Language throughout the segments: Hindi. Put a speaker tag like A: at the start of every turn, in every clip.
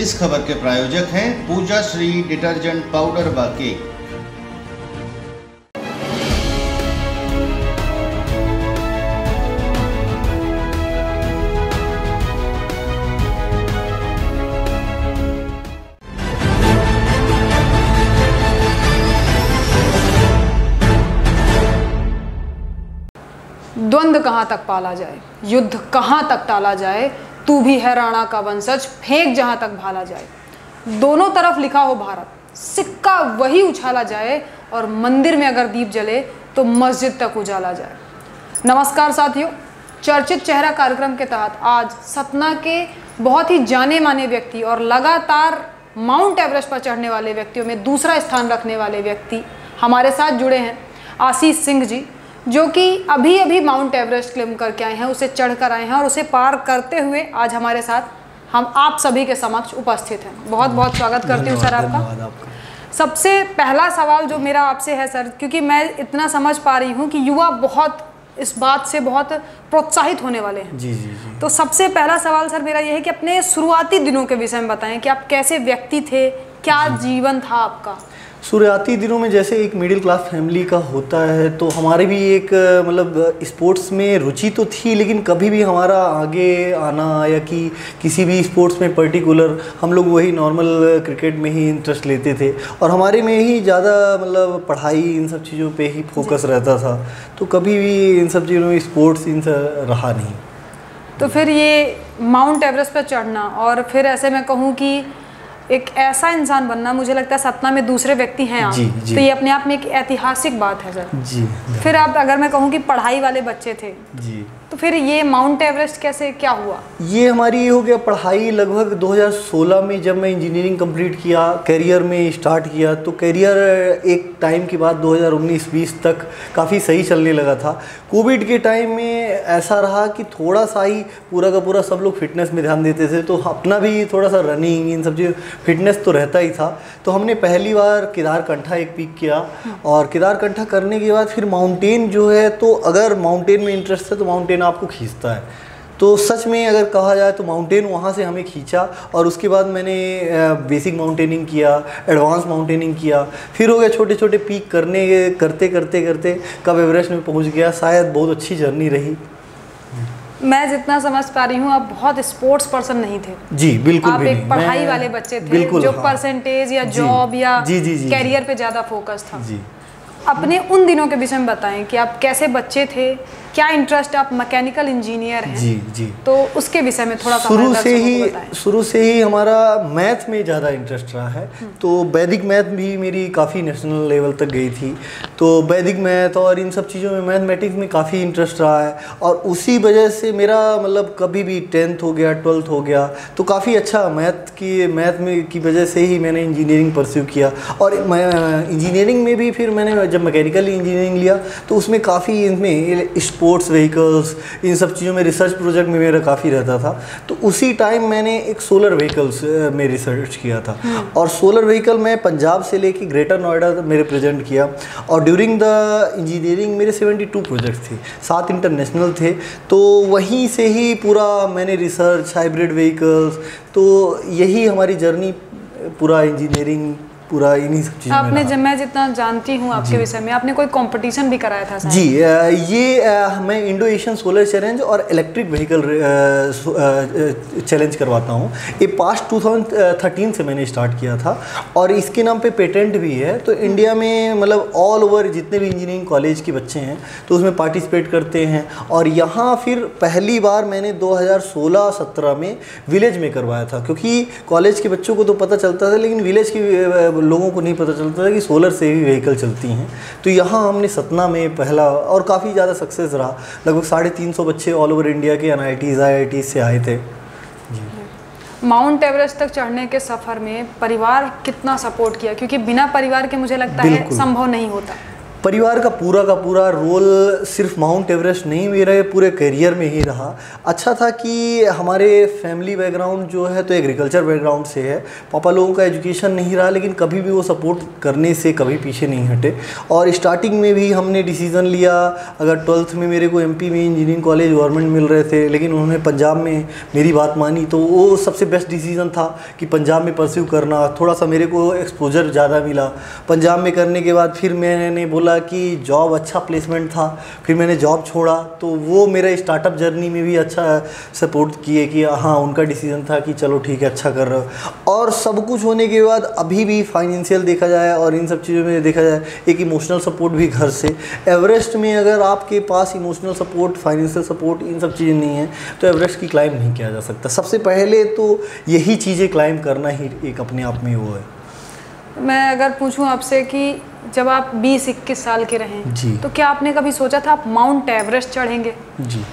A: इस खबर के प्रायोजक हैं पूजा श्री डिटर्जेंट पाउडर व केक।
B: द्वंद्व कहाँ तक पाला जाए, युद्ध कहाँ तक टाला जाए, तू भी है राणा का वंशज, फेंक जहाँ तक भाला जाए। दोनों तरफ लिखा हो भारत, सिक्का वही उछाला जाए, और मंदिर में अगर दीप जले तो मस्जिद तक उजाला जाए। नमस्कार साथियों, चर्चित चेहरा कार्यक्रम के तहत आज सतना के बहुत ही जाने माने व्यक्ति और लगातार माउंट एवरेस्ट पर चढ़ने वाले व्यक्तियों में दूसरा स्थान रखने वाले व्यक्ति हमारे साथ जुड़े हैं। आशीष सिंह जी, जो कि अभी अभी माउंट एवरेस्ट क्लेम करके आए हैं, उसे चढ़कर आए हैं और उसे पार करते हुए आज हमारे साथ हम आप सभी के समक्ष उपस्थित हैं। बहुत बहुत स्वागत करती हूँ सर आपका। सबसे पहला सवाल जो मेरा आपसे है सर, क्योंकि मैं इतना समझ पा रही हूँ कि युवा बहुत इस बात से बहुत प्रोत्साहित होने वाले हैं।
C: जी जी जी।
B: तो सबसे पहला सवाल सर मेरा यह है कि अपने शुरुआती दिनों के विषय में बताएं कि आप कैसे व्यक्ति थे, क्या जीवन था आपका।
C: शुरुआती दिनों में जैसे एक मिडिल क्लास फैमिली का होता है, तो हमारे भी एक मतलब स्पोर्ट्स में रुचि तो थी, लेकिन कभी भी हमारा आगे आना या कि किसी भी स्पोर्ट्स में पर्टिकुलर हम लोग वही नॉर्मल क्रिकेट में ही इंटरेस्ट लेते थे, और हमारे में ही ज़्यादा मतलब पढ़ाई इन सब चीज़ों पे ही फोकस रहता था। तो कभी भी इन सब चीज़ों में स्पोर्ट्स रहा नहीं।
B: तो फिर ये माउंट एवरेस्ट पर चढ़ना, और फिर ऐसे मैं कहूँ कि एक ऐसा इंसान बनना, मुझे लगता है सतना में दूसरे व्यक्ति हैं आप,
C: जी।
B: तो ये अपने आप में एक ऐतिहासिक बात है सर।
C: जी।
B: फिर आप अगर मैं कहूँ कि पढ़ाई वाले बच्चे थे
C: जी,
B: तो फिर ये माउंट एवरेस्ट कैसे क्या हुआ?
C: ये हमारी हो गया पढ़ाई लगभग 2016 में, जब मैं इंजीनियरिंग कंप्लीट किया, करियर में स्टार्ट किया। तो करियर एक टाइम के बाद 2019-20 तक काफ़ी सही चलने लगा था। कोविड के टाइम में ऐसा रहा कि थोड़ा सा ही पूरा का पूरा सब लोग फिटनेस में ध्यान देते थे, तो अपना भी थोड़ा सा रनिंग इन सब चीज़ फिटनेस तो रहता ही था। तो हमने पहली बार केदारकंठा एक पीक किया, और केदारकंठा करने के बाद फिर माउंटेन जो है, तो अगर माउंटेन में इंटरेस्ट है तो माउंटेन आपको खींचता है। तो सच में अगर कहा जाए तो माउंटेन वहाँ से हमें खींचा, और उसके बाद मैंने बेसिक माउंटेनिंग किया, एडवांस माउंटेनिंग किया, फिर हो गया छोटे छोटे पीक करते करते कब एवरेस्ट में पहुँच गया। शायद बहुत अच्छी जर्नी रही।
B: मैं जितना समझ पा रही हूँ, आप बहुत स्पोर्ट्स पर्सन नहीं थे।
C: जी बिल्कुल
B: आप
C: भी
B: एक
C: नहीं।
B: पढ़ाई वाले बच्चे थे,
C: बिल्कुल,
B: जो
C: हाँ।
B: परसेंटेज या जॉब या कैरियर पे ज़्यादा फोकस था।
C: जी।
B: अपने उन दिनों के विषय में बताएं कि आप कैसे बच्चे थे, क्या इंटरेस्ट, आप मैकेनिकल इंजीनियर हैं।
C: जी जी।
B: तो उसके विषय में थोड़ा
C: शुरू से ही हमारा मैथ में ज़्यादा इंटरेस्ट रहा है। तो वैदिक मैथ भी मेरी काफ़ी नेशनल लेवल तक गई थी। तो वैदिक मैथ और इन सब चीज़ों में मैथमेटिक्स में काफ़ी इंटरेस्ट रहा है, और उसी वजह से मेरा मतलब कभी भी 10th हो गया 12th हो गया तो काफ़ी अच्छा मैथ में की वजह से ही मैंने इंजीनियरिंग परस्यू किया। और इंजीनियरिंग में भी फिर मैंने जब मैकेनिकल इंजीनियरिंग लिया तो उसमें काफ़ी इनमें स्पोर्ट्स व्हीकल्स इन सब चीज़ों में रिसर्च प्रोजेक्ट में मेरा काफ़ी रहता था। तो उसी टाइम मैंने एक सोलर व्हीकल्स में रिसर्च किया था, और सोलर व्हीकल मैं पंजाब से लेके ग्रेटर नोएडा में रिप्रेजेंट किया। और ड्यूरिंग द इंजीनियरिंग मेरे 72 प्रोजेक्ट्स थे, 7 इंटरनेशनल थे। तो वहीं से ही पूरा मैंने रिसर्च, हाइब्रिड व्हीकल्स, तो यही हमारी जर्नी पूरा इंजीनियरिंग पूरा इन्हीं सब चीज़ों में रहा।
B: मैं जितना जानती हूँ आपके विषय में, आपने कोई कंपटीशन भी कराया था शायद?
C: जी, मैं इंडो एशियन सोलर चैलेंज और इलेक्ट्रिक व्हीकल चैलेंज करवाता हूँ। ये पास्ट 2013 से मैंने स्टार्ट किया था, और इसके नाम पे पेटेंट भी है। तो इंडिया में मतलब ऑल ओवर जितने भी इंजीनियरिंग कॉलेज के बच्चे हैं तो उसमें पार्टिसिपेट करते हैं। और यहाँ फिर पहली बार मैंने 2016-17 में विलेज में करवाया था, क्योंकि कॉलेज के बच्चों को तो पता चलता था, लेकिन विलेज के लोगों को नहीं पता चलता था कि सोलर से भी व्हीकल चलती हैं। तो यहाँ हमने सतना में पहला, और काफ़ी ज़्यादा सक्सेस रहा। लगभग 350 बच्चे ऑल ओवर इंडिया के NITs से आए थे।
B: माउंट एवरेस्ट तक चढ़ने के सफ़र में परिवार कितना सपोर्ट किया, क्योंकि बिना परिवार के मुझे लगता है संभव नहीं होता।
C: परिवार का पूरा रोल सिर्फ माउंट एवरेस्ट नहीं, मेरे पूरे करियर में ही रहा। अच्छा था कि हमारे फैमिली बैकग्राउंड जो है तो एग्रीकल्चर बैकग्राउंड से है। पापा लोगों का एजुकेशन नहीं रहा, लेकिन कभी भी वो सपोर्ट करने से कभी पीछे नहीं हटे। और स्टार्टिंग में भी हमने डिसीज़न लिया, अगर 12th में मेरे को MP में इंजीनियरिंग कॉलेज गवर्नमेंट मिल रहे थे, लेकिन उन्होंने पंजाब में मेरी बात मानी, तो वो सबसे बेस्ट डिसीज़न था कि पंजाब में परस्यू करना। थोड़ा सा मेरे को एक्सपोजर ज़्यादा मिला पंजाब में करने के बाद। फिर मैंने बोला कि जॉब अच्छा प्लेसमेंट था, फिर मैंने जॉब छोड़ा, तो वो मेरा स्टार्टअप जर्नी में भी अच्छा सपोर्ट किए कि हाँ उनका डिसीजन था कि चलो ठीक है अच्छा कर रहे हो। और सब कुछ होने के बाद अभी भी फाइनेंशियल देखा जाए और इन सब चीज़ों में देखा जाए, एक इमोशनल सपोर्ट भी घर से। एवरेस्ट में अगर आपके पास इमोशनल सपोर्ट, फाइनेंशियल सपोर्ट, इन सब चीज़ें नहीं है तो एवरेस्ट की क्लाइंब नहीं किया जा सकता। सबसे पहले तो यही चीज़ें क्लाइंब करना ही एक अपने आप में वो है।
B: मैं अगर पूछूं आपसे कि जब आप 20-21 साल के रहे
C: जी,
B: तो क्या आपने कभी सोचा था आप माउंट एवरेस्ट चढ़ेंगे?
C: जी,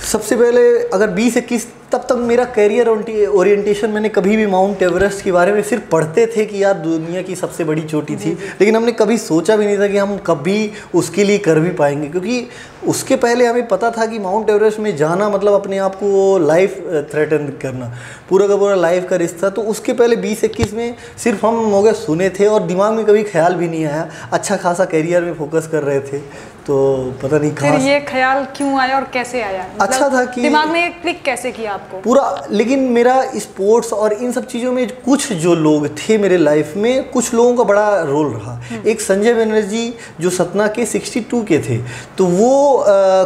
C: सबसे पहले अगर 20-21 तब तक मेरा करियर ओरिएंटेशन, मैंने कभी भी माउंट एवरेस्ट के बारे में सिर्फ पढ़ते थे कि यार दुनिया की सबसे बड़ी चोटी थी, लेकिन हमने कभी सोचा भी नहीं था कि हम कभी उसके लिए कर भी पाएंगे। क्योंकि उसके पहले हमें पता था कि माउंट एवरेस्ट में जाना मतलब अपने आप को लाइफ थ्रेटन करना, पूरा का पूरा लाइफ का रिस्क था। तो उसके पहले 20-21 में सिर्फ हम हो गए सुने थे और दिमाग में कभी ख्याल भी नहीं आया। अच्छा खासा करियर में फोकस कर रहे थे, तो पता नहीं
B: फिर ये ख्याल क्यों आया और कैसे आया?
C: अच्छा था कि
B: दिमाग में एक क्लिक कैसे किया आपको
C: पूरा। लेकिन मेरा स्पोर्ट्स और इन सब चीज़ों में कुछ जो लोग थे मेरे लाइफ में, कुछ लोगों का बड़ा रोल रहा। एक संजय बनर्जी जो सतना के 62 के थे, तो वो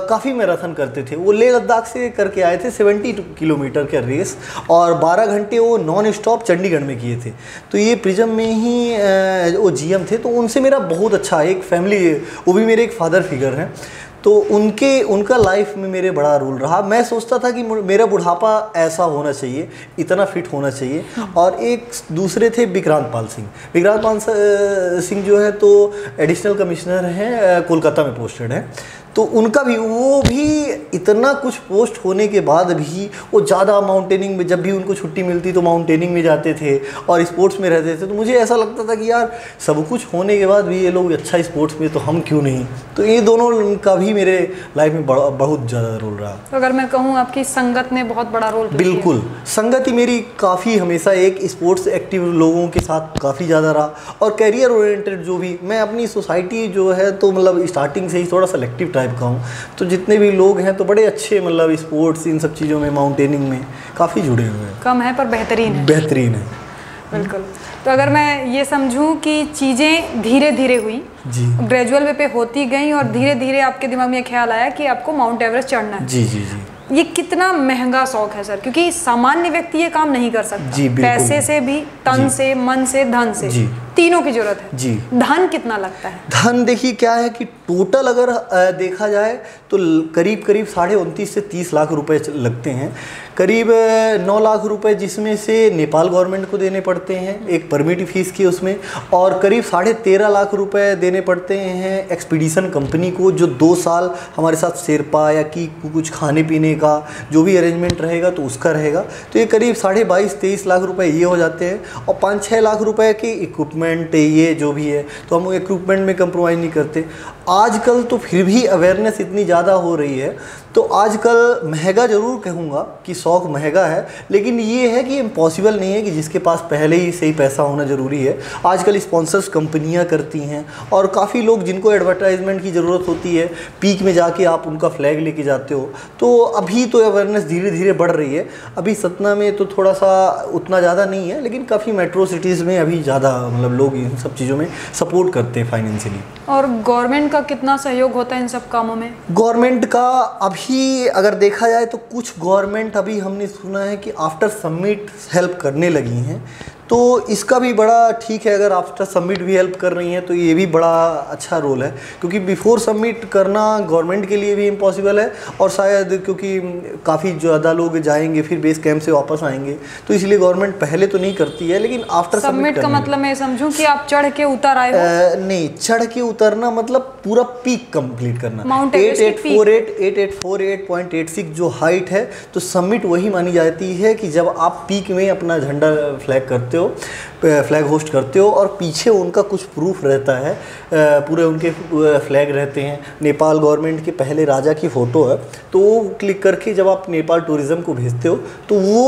C: काफ़ी मैराथन करते थे। वो लेह लद्दाख से करके आए थे 70 किलोमीटर का रेस, और 12 घंटे वो नॉन स्टॉप चंडीगढ़ में किए थे। तो ये प्रिज्म में ही वो GM थे, तो उनसे मेरा बहुत अच्छा एक फैमिली, वो भी मेरे एक फादर फिगर हैं, तो उनका लाइफ में मेरे बड़ा रोल रहा। मैं सोचता था कि मेरा बुढ़ापा ऐसा होना चाहिए, इतना फिट होना चाहिए। और एक दूसरे थे विक्रांत पाल सिंह जो है तो एडिशनल कमिश्नर हैं, कोलकाता में पोस्टेड है। तो उनका भी, वो भी इतना कुछ पोस्ट होने के बाद भी वो ज़्यादा माउंटेनिंग में, जब भी उनको छुट्टी मिलती तो माउंटेनिंग में जाते थे और स्पोर्ट्स में रहते थे। तो मुझे ऐसा लगता था कि यार सब कुछ होने के बाद भी ये लोग अच्छा स्पोर्ट्स में, तो हम क्यों नहीं। तो ये दोनों का भी मेरे लाइफ में बहुत ज़्यादा रोल रहा।
B: तो अगर मैं कहूँ आपकी संगत ने बहुत बड़ा रोल प्ले किया?
C: बिल्कुल, संगत ही मेरी काफ़ी हमेशा एक स्पोर्ट्स एक्टिव लोगों के साथ काफ़ी ज़्यादा रहा। और कैरियर ओरिएंटेड जो भी, मैं अपनी सोसाइटी जो है तो मतलब स्टार्टिंग से ही थोड़ा सेलेक्टिव टाइप का हूँ, तो जितने भी लोग हैं तो बड़े अच्छे, मतलब स्पोर्ट्स इन सब चीज़ों में, माउंटेनिंग में काफ़ी जुड़े हुए हैं।
B: कम है पर बेहतरीन है।
C: बेहतरीन है,
B: बिल्कुल। तो अगर मैं ये समझूं कि चीज़ें धीरे धीरे हुई,
C: जी,
B: ग्रेजुअल वे पे होती गई और धीरे धीरे आपके दिमाग में ख्याल आया कि आपको माउंट एवरेस्ट चढ़ना है।
C: जी जी जी।
B: ये कितना महंगा शौक है सर, क्योंकि सामान्य व्यक्ति ये काम नहीं कर सकता।
C: जी, बिल्कुल।
B: पैसे से भी, तन से, मन से, धन से,
C: जी,
B: तीनों की जरूरत है।
C: जी।
B: धन कितना लगता है?
C: धन देखिए क्या है कि टोटल अगर देखा जाए तो करीब 29 से 30 लाख रुपए लगते हैं। करीब 9 लाख रुपए जिसमें से नेपाल गवर्नमेंट को देने पड़ते हैं एक परमिट फीस की उसमें, और करीब 13.5 लाख रुपए देने पड़ते हैं एक्सपीडिशन कंपनी को, जो 2 साल हमारे साथ शेरपा या कि कुछ खाने पीने का जो भी अरेंजमेंट रहेगा तो उसका रहेगा। तो ये करीब 22.5-23 लाख रुपए ये हो जाते हैं। और 5-6 लाख रुपए के इक्विपमेंट ये जो भी है, तो हम इक्विपमेंट में कंप्रोमाइज़ नहीं करते। आजकल तो फिर भी अवेयरनेस इतनी ज़्यादा हो रही है, तो आजकल महंगा ज़रूर कहूँगा कि शौक़ महंगा है, लेकिन ये है कि इम्पॉसिबल नहीं है कि जिसके पास पहले ही से ही पैसा होना ज़रूरी है। आजकल स्पॉन्सर्स कंपनियाँ करती हैं, और काफ़ी लोग जिनको एडवर्टाइजमेंट की ज़रूरत होती है, पीक में जाके आप उनका फ्लैग लेके जाते हो। तो अभी तो अवेयरनेस धीरे धीरे बढ़ रही है। अभी सतना में तो थोड़ा सा उतना ज़्यादा नहीं है, लेकिन काफ़ी मेट्रो सिटीज़ में अभी ज़्यादा मतलब लोग इन सब चीज़ों में सपोर्ट करते हैं फाइनेंशियली।
B: और गवर्नमेंट का कितना सहयोग होता है इन सब कामों में?
C: गवर्नमेंट का अभी अगर देखा जाए तो कुछ गवर्नमेंट अभी हमने सुना है कि आफ्टर सबमिट हेल्प करने लगी हैं, तो इसका भी बड़ा ठीक है। अगर आफ्टर सबमिट भी हेल्प कर रही हैं तो ये भी बड़ा अच्छा रोल है, क्योंकि बिफोर सबमिट करना गवर्नमेंट के लिए भी इम्पॉसिबल है, और शायद क्योंकि काफ़ी ज़्यादा लोग जाएंगे फिर बेस कैंप से वापस आएंगे, तो इसलिए गवर्नमेंट पहले तो नहीं करती है। लेकिन आफ्टर
B: सबमिट का मतलब मैं समझूं कि आप चढ़ के उतर आए हो?
C: नहीं, चढ़ के उतरना मतलब पूरा पीक कंप्लीट करना।
B: माउंट एवरेस्ट
C: 8848.86 जो हाइट है, तो सबमिट वही मानी जाती है कि जब आप पीक में अपना झंडा फ्लैग करते हो हो, फ्लैग होस्ट करते हो और पीछे उनका कुछ प्रूफ रहता है, पूरे उनके फ्लैग रहते हैं। नेपाल गवर्नमेंट के पहले राजा की फ़ोटो है, तो वो क्लिक करके जब आप नेपाल टूरिज़्म को भेजते हो तो वो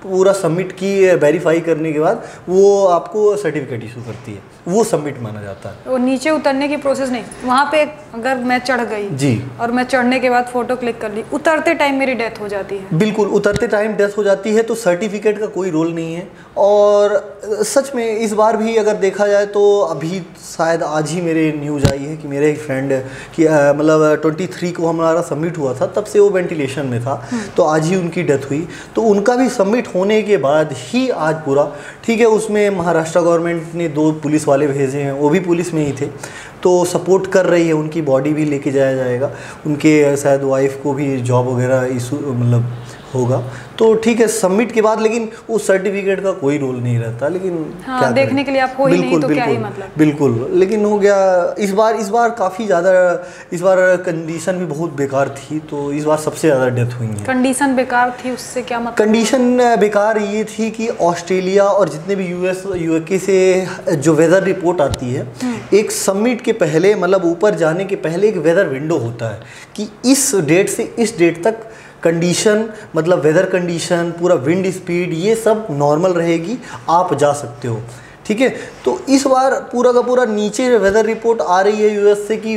C: पूरा सबमिट की वेरीफाई करने के बाद वो आपको सर्टिफिकेट इशू करती है, वो सबमिट माना जाता है।
B: वो नीचे उतरने की प्रोसेस नहीं, वहाँ पे अगर मैं चढ़ गई
C: जी
B: और मैं चढ़ने के बाद फ़ोटो क्लिक कर ली, उतरते टाइम मेरी डेथ हो जाती है।
C: बिल्कुल, उतरते टाइम डेथ हो जाती है, तो सर्टिफिकेट का कोई रोल नहीं है। और सच में इस बार भी अगर देखा जाए तो अभी शायद आज ही मेरे न्यूज़ आई है कि मेरे एक फ्रेंड कि मतलब 23 को हमारा सबमिट हुआ था, तब से वो वेंटिलेशन में था, तो आज ही उनकी डेथ हुई। तो उनका भी सबमिट होने के बाद ही आज पूरा ठीक है, उसमें महाराष्ट्र गवर्नमेंट ने 2 पुलिस वाले भेजे हैं, वो भी पुलिस में ही थे, तो सपोर्ट कर रही है। उनकी बॉडी भी लेके जाया जाएगा, उनके शायद वाइफ को भी जॉब वगैरह इशू मतलब होगा, तो ठीक है सबमिट के बाद। लेकिन उस सर्टिफिकेट का कोई रोल नहीं रहता, लेकिन
B: हाँ,
C: क्या
B: देखने के लिए आप हो ही नहीं तो क्या ही मतलब।
C: बिल्कुल, लेकिन हो गया इस बार काफ़ी ज़्यादा, इस बार कंडीशन भी बहुत बेकार थी, तो इस बार सबसे ज़्यादा डेथ हुई है।
B: कंडीशन बेकार थी उससे क्या मतलब?
C: कंडीशन बेकार ये थी कि ऑस्ट्रेलिया और जितने भी यूके से जो वेदर रिपोर्ट आती है, एक सबमिट के पहले मतलब ऊपर जाने के पहले एक वेदर विंडो होता है कि इस डेट से इस डेट तक कंडीशन मतलब वेदर कंडीशन, पूरा विंड स्पीड, ये सब नॉर्मल रहेगी, आप जा सकते हो। ठीक है, तो इस बार पूरा का पूरा नीचे वेदर रिपोर्ट आ रही है यूएस से कि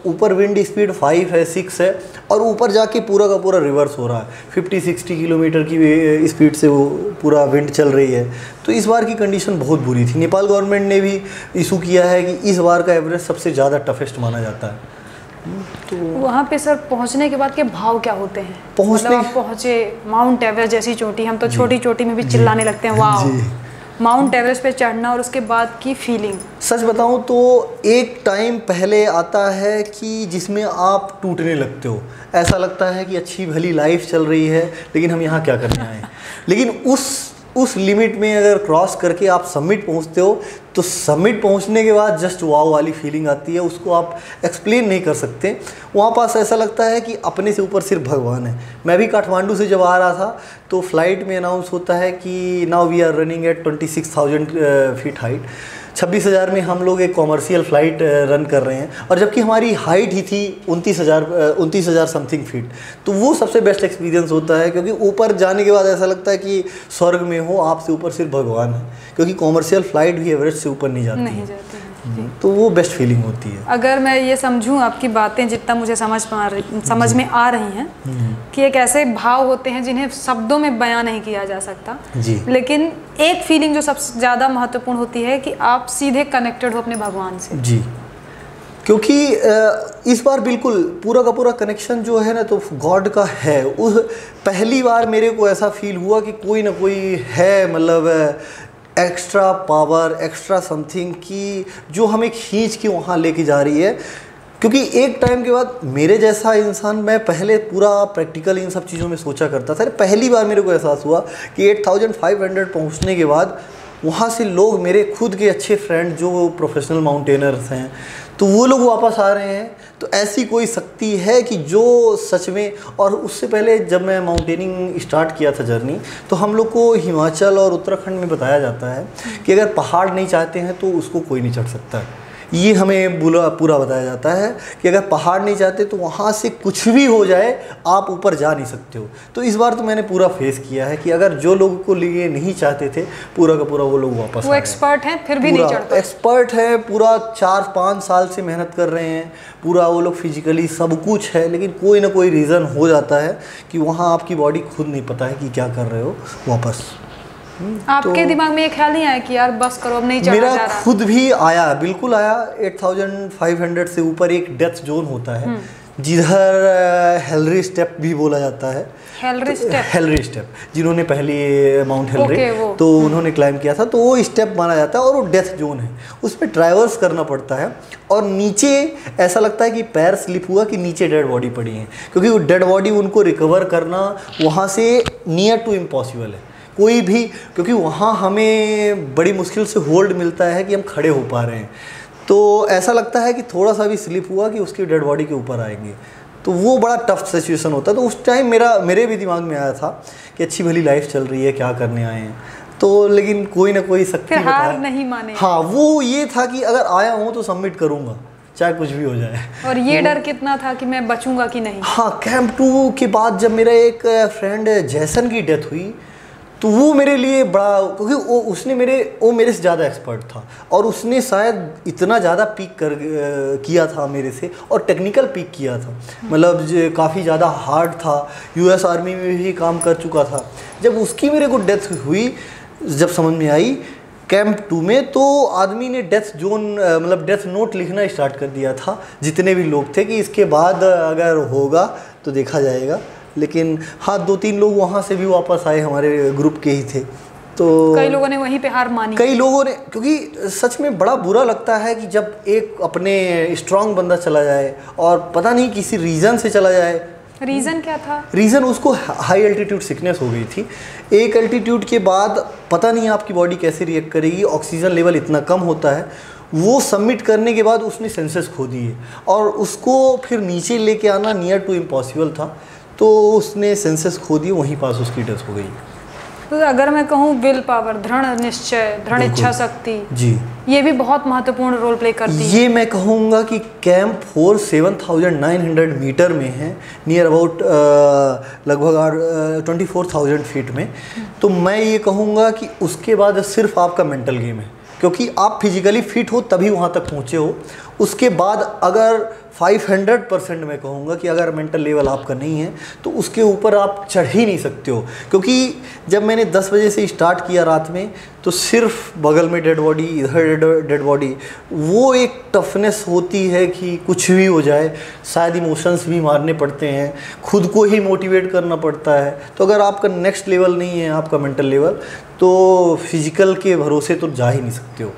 C: ऊपर विंड स्पीड 5 है, 6 है, और ऊपर जाके पूरा का पूरा रिवर्स हो रहा है, 50-60 किलोमीटर की स्पीड से वो पूरा विंड चल रही है। तो इस बार की कंडीशन बहुत बुरी थी। नेपाल गवर्नमेंट ने भी इशू किया है कि इस बार का एवरेज सबसे ज़्यादा टफेस्ट माना जाता है।
B: तो वहाँ पे सर पहुँचने के बाद के भाव क्या होते हैं?
C: पहुँचने
B: मतलब आप पहुँचे माउंट एवरेस्ट जैसी चोटी, हम तो छोटी चोटी में भी चिल्लाने लगते हैं वाह, माउंट एवरेस्ट पे चढ़ना और उसके बाद की फीलिंग।
C: सच बताऊं तो एक टाइम पहले आता है कि जिसमें आप टूटने लगते हो, ऐसा लगता है कि अच्छी भली लाइफ चल रही है, लेकिन हम यहाँ क्या करने आए। लेकिन उस लिमिट में अगर क्रॉस करके आप सबमिट पहुँचते हो, तो सबमिट पहुँचने के बाद जस्ट वाव वाली फीलिंग आती है, उसको आप एक्सप्लेन नहीं कर सकते। वहाँ पास ऐसा लगता है कि अपने से ऊपर सिर्फ भगवान है। मैं भी काठमांडू से जब आ रहा था तो फ्लाइट में अनाउंस होता है कि now we are running at 26,000 feet height, 26,000 में हम लोग एक कॉमर्शियल फ़्लाइट रन कर रहे हैं, और जबकि हमारी हाइट ही थी 29,000 समथिंग फीट। तो वो सबसे बेस्ट एक्सपीरियंस होता है, क्योंकि ऊपर जाने के बाद ऐसा लगता है कि स्वर्ग में हो, आपसे ऊपर सिर्फ भगवान है, क्योंकि कॉमर्शियल फ़्लाइट भी एवरेज से ऊपर नहीं जाती है। तो वो बेस्ट फीलिंग होती है।
B: अगर मैं ये समझूं आपकी बातें जितना मुझे समझ में आ रही हैं कि एक ऐसे भाव होते हैं जिन्हें शब्दों में बयां नहीं किया जा सकता
C: जी,
B: लेकिन एक फीलिंग जो सबसे ज़्यादा महत्वपूर्ण होती है कि आप सीधे कनेक्टेड हो अपने भगवान से।
C: जी, क्योंकि इस बार बिल्कुल पूरा का पूरा कनेक्शन जो है ना तो गॉड का है। उस पहली बार मेरे को ऐसा फील हुआ कि कोई ना कोई है, मतलब एक्स्ट्रा पावर, एक्स्ट्रा समथिंग की जो हमें खींच के वहाँ लेके जा रही है। क्योंकि एक टाइम के बाद मेरे जैसा इंसान, मैं पहले पूरा प्रैक्टिकल इन सब चीज़ों में सोचा करता था, पहली बार मेरे को एहसास हुआ कि 8,500 पहुँचने के बाद वहाँ से लोग, मेरे खुद के अच्छे फ्रेंड जो प्रोफेशनल माउंटेनर्स हैं, तो वो लोग वापस आ रहे हैं। तो ऐसी कोई शक्ति है कि जो सच में, और उससे पहले जब मैं माउंटेनिंग स्टार्ट किया था जर्नी, तो हम लोग को हिमाचल और उत्तराखंड में बताया जाता है कि अगर पहाड़ नहीं चाहते हैं तो उसको कोई नहीं चढ़ सकता है। ये हमें पूरा बताया जाता है कि अगर पहाड़ नहीं चाहते तो वहाँ से कुछ भी हो जाए आप ऊपर जा नहीं सकते हो। तो इस बार तो मैंने पूरा फेस किया है कि अगर जो लोगों को लिए नहीं चाहते थे, पूरा का पूरा वो लोग वापस
B: वो एक्सपर्ट हैं फिर भी नहीं चढ़ते।
C: एक्सपर्ट है, पूरा 4-5 साल से मेहनत कर रहे हैं, पूरा वो लोग फिजिकली सब कुछ है, लेकिन कोई ना कोई रीज़न हो जाता है कि वहाँ आपकी बॉडी खुद नहीं पता है कि क्या कर रहे हो वापस।
B: आपके दिमाग में ये ख्याल नहीं आया कि यार बस करो, अब नहीं चढ़ा जा रहा?
C: मेरा खुद भी आया, बिल्कुल आया। 8,500 से ऊपर एक डेथ जोन होता है जिधर हेलरी स्टेप भी बोला जाता है। हेलरी स्टेप जिन्होंने पहले माउंट हेलरी तो उन्होंने क्लाइम किया था, तो वो स्टेप माना जाता है और वो डेथ जोन है, उसमें ट्रैवर्स करना पड़ता है। और नीचे ऐसा लगता है कि पैर स्लिप हुआ कि नीचे डेड बॉडी पड़ी है, क्योंकि वो डेड बॉडी उनको रिकवर करना वहाँ से नियर टू इम्पॉसिबल है कोई भी, क्योंकि वहाँ हमें बड़ी मुश्किल से होल्ड मिलता है कि हम खड़े हो पा रहे हैं। तो ऐसा लगता है कि थोड़ा सा भी स्लिप हुआ कि उसकी डेड बॉडी के ऊपर आएंगे, तो वो बड़ा टफ सिचुएशन होता है। तो उस टाइम मेरे भी दिमाग में आया था कि अच्छी भली लाइफ चल रही है, क्या करने आए हैं। तो लेकिन कोई ना कोई शक्ति
B: फिर हार
C: बताया।
B: नहीं माने।
C: हाँ, वो ये था कि अगर आया हूँ तो सबमिट करूँगा, चाहे कुछ भी हो जाए।
B: और ये डर कितना था कि मैं बचूंगा कि नहीं?
C: हाँ, कैंप 2 के बाद जब मेरा एक फ्रेंड जैसन की डेथ हुई तो वो मेरे लिए बड़ा, क्योंकि वो मेरे से ज़्यादा एक्सपर्ट था और उसने शायद इतना ज़्यादा पीक किया था मेरे से, और टेक्निकल पीक किया था, मतलब काफ़ी ज़्यादा हार्ड था, यूएस आर्मी में भी काम कर चुका था। जब उसकी मेरे को डेथ हुई, जब समझ में आई कैंप 2 में, तो आदमी ने डेथ जोन मतलब डेथ नोट लिखना स्टार्ट कर दिया था, जितने भी लोग थे, कि इसके बाद अगर होगा तो देखा जाएगा। लेकिन हाँ, 2-3 लोग वहाँ से भी वापस आए, हमारे ग्रुप के ही थे। तो
B: कई लोगों ने वहीं पे हार मानी।
C: कई लोगों ने, क्योंकि सच में बड़ा बुरा लगता है कि जब एक अपने स्ट्रांग बंदा चला जाए और पता नहीं किसी रीज़न से चला जाए।
B: रीज़न क्या था?
C: रीज़न उसको हाई एल्टीट्यूड सिकनेस हो गई थी। एक एल्टीट्यूड के बाद पता नहीं आपकी बॉडी कैसे रिएक्ट करेगी, ऑक्सीजन लेवल इतना कम होता है। वो सबमिट करने के बाद उसने सेंसेस खो दिए और उसको फिर नीचे लेके आना नियर टू इम्पॉसिबल था, तो उसने सेंसेस खो दिए, वहीं पास उसकी डेथ हो गई।
B: तो अगर मैं कहूँ विल पावर, दृढ़ निश्चय, दृढ़ इच्छा शक्ति,
C: जी, ये
B: भी बहुत महत्वपूर्ण रोल प्ले करती है।
C: ये मैं कहूँगा कि कैंप 4 7,900 मीटर में है, नियर अबाउट लगभग 24,000 फीट में। तो मैं ये कहूँगा कि उसके बाद सिर्फ आपका मेंटल गेम है, क्योंकि आप फिजिकली फिट हो तभी वहाँ तक पहुँचे हो। उसके बाद अगर 500% मैं कहूँगा कि अगर मेंटल लेवल आपका नहीं है तो उसके ऊपर आप चढ़ ही नहीं सकते हो। क्योंकि जब मैंने 10 बजे से स्टार्ट किया रात में, तो सिर्फ बगल में डेड बॉडी, इधर डेड बॉडी, वो एक टफनेस होती है कि कुछ भी हो जाए, शायद इमोशंस भी मारने पड़ते हैं, खुद को ही मोटिवेट करना पड़ता है। तो अगर आपका नेक्स्ट लेवल नहीं है, आपका मेंटल लेवल, तो फिजिकल के भरोसे तो जा ही नहीं सकते हो।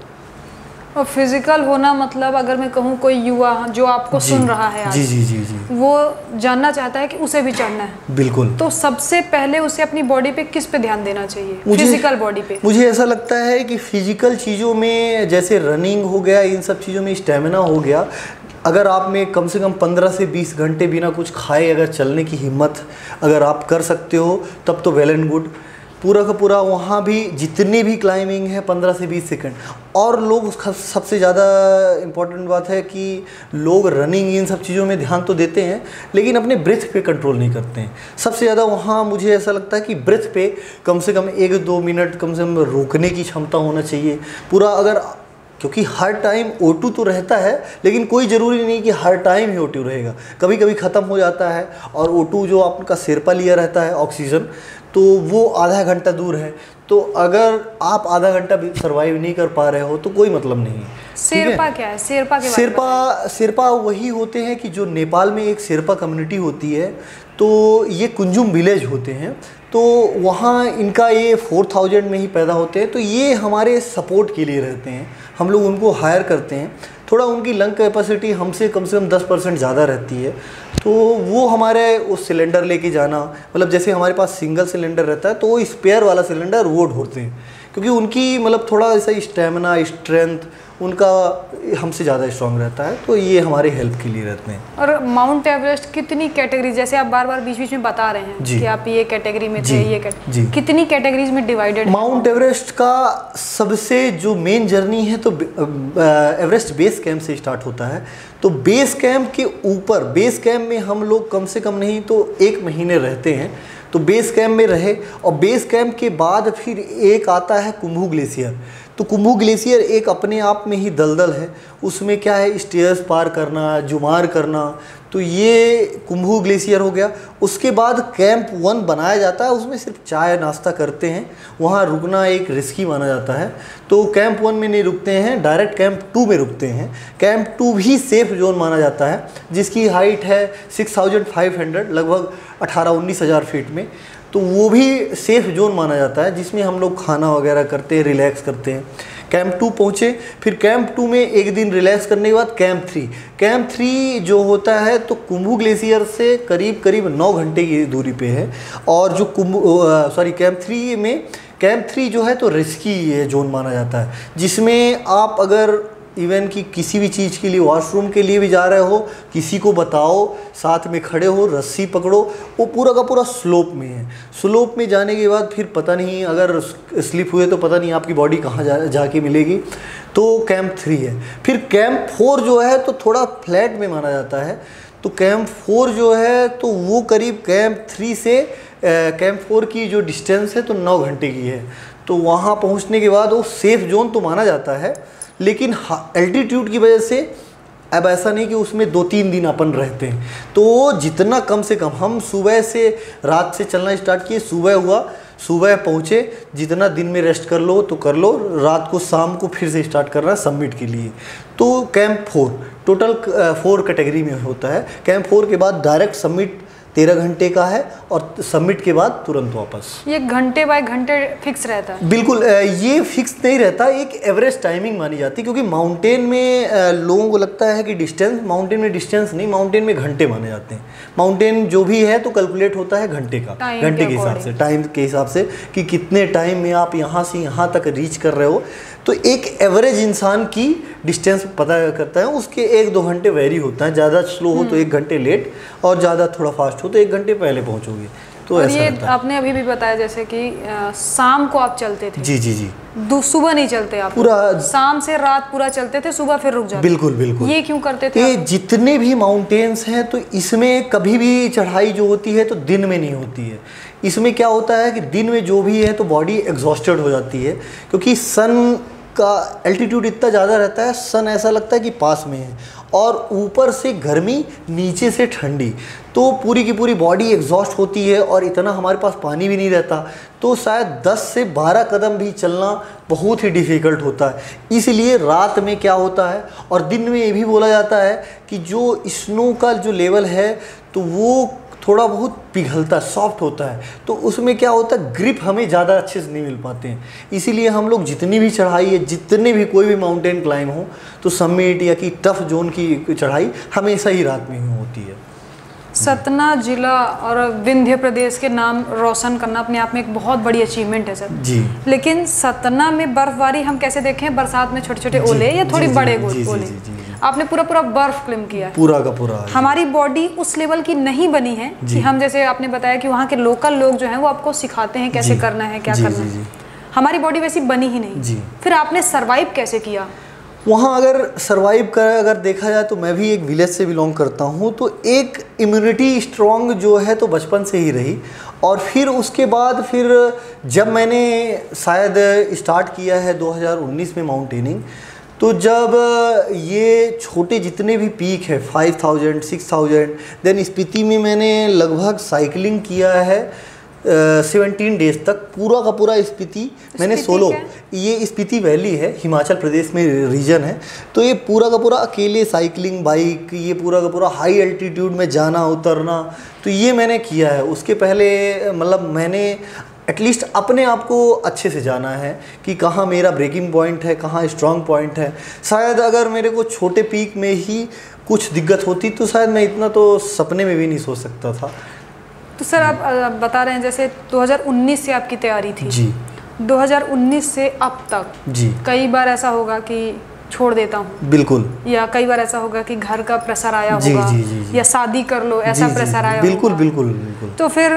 B: और फिजिकल होना मतलब, अगर मैं कहूँ कोई युवा जो आपको सुन रहा है आज,
C: जी जी जी जी,
B: वो जानना चाहता है कि उसे भी चढ़ना है,
C: बिल्कुल,
B: तो सबसे पहले उसे अपनी बॉडी पे किस पे ध्यान देना चाहिए? फिजिकल बॉडी पे।
C: मुझे ऐसा लगता है कि फिजिकल चीज़ों में, जैसे रनिंग हो गया, इन सब चीज़ों में स्टेमिना हो गया, अगर आप में कम से कम 15 से 20 घंटे बिना कुछ खाए अगर चलने की हिम्मत अगर आप कर सकते हो, तब तो वेल एंड गुड। पूरा का पूरा वहाँ भी जितनी भी क्लाइंबिंग है 15 से 20 सेकंड। और लोग, सबसे ज़्यादा इम्पोर्टेंट बात है कि लोग रनिंग इन सब चीज़ों में ध्यान तो देते हैं, लेकिन अपने ब्रेथ पे कंट्रोल नहीं करते हैं। सबसे ज़्यादा वहाँ मुझे ऐसा लगता है कि ब्रेथ पे कम से कम 1-2 मिनट कम से कम रोकने की क्षमता होना चाहिए पूरा। अगर, क्योंकि हर टाइम O2 तो रहता है, लेकिन कोई ज़रूरी नहीं कि हर टाइम ही O2 रहेगा, कभी कभी ख़त्म हो जाता है। और O2 जो आपका सिरपा लिया रहता है ऑक्सीजन, तो वो आधा घंटा दूर है, तो अगर आप आधा घंटा भी सर्वाइव नहीं कर पा रहे हो तो कोई मतलब नहीं।
B: शेरपा क्या है? शेरपा के
C: शेरपा वही होते हैं कि जो नेपाल में एक शेरपा कम्युनिटी होती है, तो ये कुंजुम विलेज होते हैं, तो वहाँ इनका ये 4000 में ही पैदा होते हैं। तो ये हमारे सपोर्ट के लिए रहते हैं, हम लोग उनको हायर करते हैं। थोड़ा उनकी लंग कैपेसिटी हमसे कम 10% ज़्यादा रहती है, तो वो हमारे उस सिलेंडर लेके जाना, मतलब जैसे हमारे पास सिंगल सिलेंडर रहता है तो वो स्पेयर वाला सिलेंडर वो ढोते हैं, क्योंकि उनकी मतलब थोड़ा ऐसा स्टेमिना, स्ट्रेंथ उनका हमसे ज़्यादा स्ट्रांग रहता है, तो ये हमारे हेल्प के लिए रहते हैं।
B: और माउंट एवरेस्ट कितनी कैटेगरी, जैसे आप बार बार बीच बीच में बता रहे हैं कि आप ये कैटेगरी में थे, ये कितनी कैटेगरीज में डिवाइडेड?
C: माउंट एवरेस्ट का सबसे जो मेन जर्नी है तो एवरेस्ट बेस कैंप से स्टार्ट होता है। तो बेस कैंप के ऊपर, बेस कैंप में हम लोग कम से कम नहीं तो 1 महीने रहते हैं, तो बेस कैंप में रहे। और बेस कैंप के बाद फिर एक आता है कुंभू ग्लेशियर। तो कुंभू ग्लेशियर एक अपने आप में ही दलदल है, उसमें क्या है, स्टेयर्स पार करना, जुमार करना, तो ये कुंभू ग्लेशियर हो गया। उसके बाद कैंप 1 बनाया जाता है, उसमें सिर्फ चाय नाश्ता करते हैं, वहाँ रुकना एक रिस्की माना जाता है, तो कैंप 1 में नहीं रुकते हैं, डायरेक्ट कैंप 2 में रुकते हैं। कैंप 2 भी सेफ जोन माना जाता है, जिसकी हाइट है 6500, लगभग 18-19 हज़ार फीट में, तो वो भी सेफ जोन माना जाता है, जिसमें हम लोग खाना वगैरह करते हैं, रिलैक्स करते हैं। कैंप 2 पहुँचे, फिर कैंप 2 में एक दिन रिलैक्स करने के बाद कैंप 3 जो होता है तो कुंभू ग्लेशियर से करीब 9 घंटे की दूरी पे है। और जो कैंप 3 जो है तो रिस्की जोन माना जाता है, जिसमें आप अगर इवन कि किसी भी चीज़ के लिए, वॉशरूम के लिए भी जा रहे हो, किसी को बताओ, साथ में खड़े हो, रस्सी पकड़ो, वो पूरा का पूरा स्लोप में है। स्लोप में जाने के बाद फिर पता नहीं, अगर स्लिप हुए तो पता नहीं आपकी बॉडी कहाँ जाके मिलेगी। तो कैंप 3 है। फिर कैंप 4 जो है तो थोड़ा फ्लैट में माना जाता है। तो कैंप 4 जो है तो वो करीब कैंप 3 से कैंप 4 की जो डिस्टेंस है तो 9 घंटे की है। तो वहाँ पहुँचने के बाद वो सेफ़ जोन तो माना जाता है, लेकिन एल्टीट्यूड की वजह से अब ऐसा नहीं कि उसमें 2-3 दिन अपन रहते हैं। तो जितना कम से कम, हम सुबह से रात से चलना स्टार्ट किए, सुबह हुआ, सुबह पहुँचे, जितना दिन में रेस्ट कर लो तो कर लो, रात को शाम को फिर से स्टार्ट करना समिट के लिए। तो कैंप 4 टोटल 4 कैटेगरी में होता है। कैंप 4 के बाद डायरेक्ट समिट 13 घंटे का है और समिट के बाद तुरंत वापस।
B: ये घंटे बाय घंटे फिक्स रहता है?
C: बिल्कुल, ये फिक्स नहीं रहता, एक एवरेज टाइमिंग मानी जाती है, क्योंकि माउंटेन में लोगों को लगता है कि डिस्टेंस, माउंटेन में डिस्टेंस नहीं, माउंटेन में घंटे माने जाते हैं। माउंटेन जो भी है तो कैलकुलेट होता है घंटे का, घंटे के हिसाब से, टाइम के हिसाब से कि कितने टाइम में आप यहाँ से यहाँ तक रीच कर रहे हो। तो एक एवरेज इंसान की डिस्टेंस पता करता है, उसके 1-2 घंटे वेरी होता है। ज़्यादा स्लो हो तो 1 घंटे लेट, और ज़्यादा थोड़ा फास्ट हो तो 1 घंटे पहले पहुँचोगे। तो
B: और
C: ऐसा
B: ये
C: रहता है।
B: आपने अभी भी बताया जैसे कि शाम को आप चलते थे।
C: जी जी जी।
B: सुबह नहीं चलते आप?
C: पूरा
B: शाम से रात पूरा चलते थे, सुबह फिर रुक जाते?
C: बिल्कुल बिल्कुल।
B: ये क्यों करते थे?
C: ये जितने भी माउंटेन्स हैं तो इसमें कभी भी चढ़ाई जो होती है तो दिन में नहीं होती है। इसमें क्या होता है कि दिन में जो भी है तो बॉडी एग्जॉस्टेड हो जाती है, क्योंकि सन का एल्टीट्यूड इतना ज़्यादा रहता है, सन ऐसा लगता है कि पास में है, और ऊपर से गर्मी, नीचे से ठंडी, तो पूरी की पूरी बॉडी एग्जॉस्ट होती है, और इतना हमारे पास पानी भी नहीं रहता, तो शायद 10 से 12 कदम भी चलना बहुत ही डिफ़िकल्ट होता है। इसलिए रात में क्या होता है, और दिन में ये भी बोला जाता है कि जो स्नो का जो लेवल है तो वो थोड़ा बहुत पिघलता है, सॉफ्ट होता है, तो उसमें क्या होता है, ग्रिप हमें ज़्यादा अच्छे से नहीं मिल पाते हैं। इसीलिए हम लोग जितनी भी चढ़ाई है, जितने भी कोई भी माउंटेन क्लाइंब हो, तो समिट या कि टफ जोन की चढ़ाई हमेशा ही रात में ही होती है।
B: सतना जिला और विंध्य प्रदेश के नाम रोशन करना अपने आप में एक बहुत बड़ी अचीवमेंट है सर
C: जी।
B: लेकिन सतना में बर्फबारी हम कैसे देखें, बरसात में छोटे छोटे ओले या थोड़ी बड़े ओले, आपने पूरा पूरा बर्फ क्लिम किया है,
C: पूरा का पूरा।
B: हमारी बॉडी उस लेवल की नहीं बनी है कि हम, जैसे आपने बताया कि वहाँ के लोकल लोग जो हैं वो आपको सिखाते हैं कैसे करना है, क्या करना है, हमारी बॉडी वैसी बनी ही नहीं। फिर आपने सरवाइव कैसे किया
C: वहाँ? अगर सरवाइव कर अगर देखा जाए तो मैं भी एक विलेज से बिलोंग करता हूँ, तो एक इम्यूनिटी स्ट्रॉन्ग जो है तो बचपन से ही रही, और फिर उसके बाद फिर जब मैंने शायद स्टार्ट किया है 2019 में माउंटेनिंग, तो जब ये छोटे जितने भी पीक है 5000, 6000, देन स्पीति में मैंने लगभग साइकिलिंग किया है 17 डेज तक, पूरा का पूरा स्पीति मैंने सोलो, ये स्पीति वैली है, हिमाचल प्रदेश में रीजन है, तो ये पूरा का पूरा अकेले साइकिलिंग, बाइक, ये पूरा का पूरा हाई एल्टीट्यूड में जाना उतरना, तो ये मैंने किया है। उसके पहले मतलब मैंने एटलीस्ट अपने आप को अच्छे से जाना है कि कहाँ मेरा ब्रेकिंग पॉइंट है, कहाँ स्ट्रॉन्ग पॉइंट है। शायद अगर मेरे को छोटे पीक में ही कुछ दिक्कत होती तो शायद मैं इतना तो सपने में भी नहीं सोच सकता था।
B: तो सर आप बता रहे हैं जैसे 2019 से आपकी तैयारी थी
C: जी,
B: 2019 से अब तक
C: जी,
B: कई बार ऐसा होगा कि छोड़ देता हूँ,
C: बिल्कुल,
B: या कई बार ऐसा होगा कि घर का प्रेशर आया
C: जी,
B: होगा,
C: जी, जी, जी,
B: या शादी कर लो ऐसा प्रेशर आया
C: बिल्कुल,
B: होगा,
C: बिल्कुल, बिल्कुल।
B: तो फिर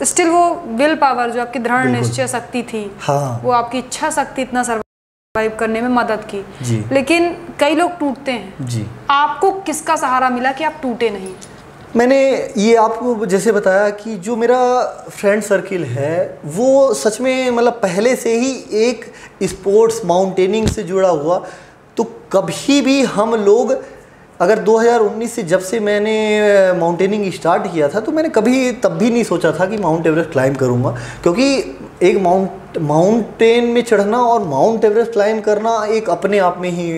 B: स्टिल वो विल पावर जो आपकी दृढ़ निश्चय शक्ति थी,
C: हाँ,
B: वो आपकी इच्छा शक्ति इतना सर्वाइव करने में मदद की।
C: जी।
B: लेकिन कई लोग टूटते हैं,
C: जी,
B: आपको किसका सहारा मिला कि आप टूटे नहीं?
C: मैंने ये आपको जैसे बताया कि जो मेरा फ्रेंड सर्किल है वो सच में मतलब पहले से ही एक स्पोर्ट्स माउंटेनिंग से जुड़ा हुआ, तो कभी भी हम लोग अगर 2019 से जब से मैंने माउंटेनिंग स्टार्ट किया था तो मैंने कभी तब भी नहीं सोचा था कि माउंट एवरेस्ट क्लाइंब करूँगा, क्योंकि एक माउंटेन में चढ़ना और माउंट एवरेस्ट क्लाइंब करना एक अपने आप में ही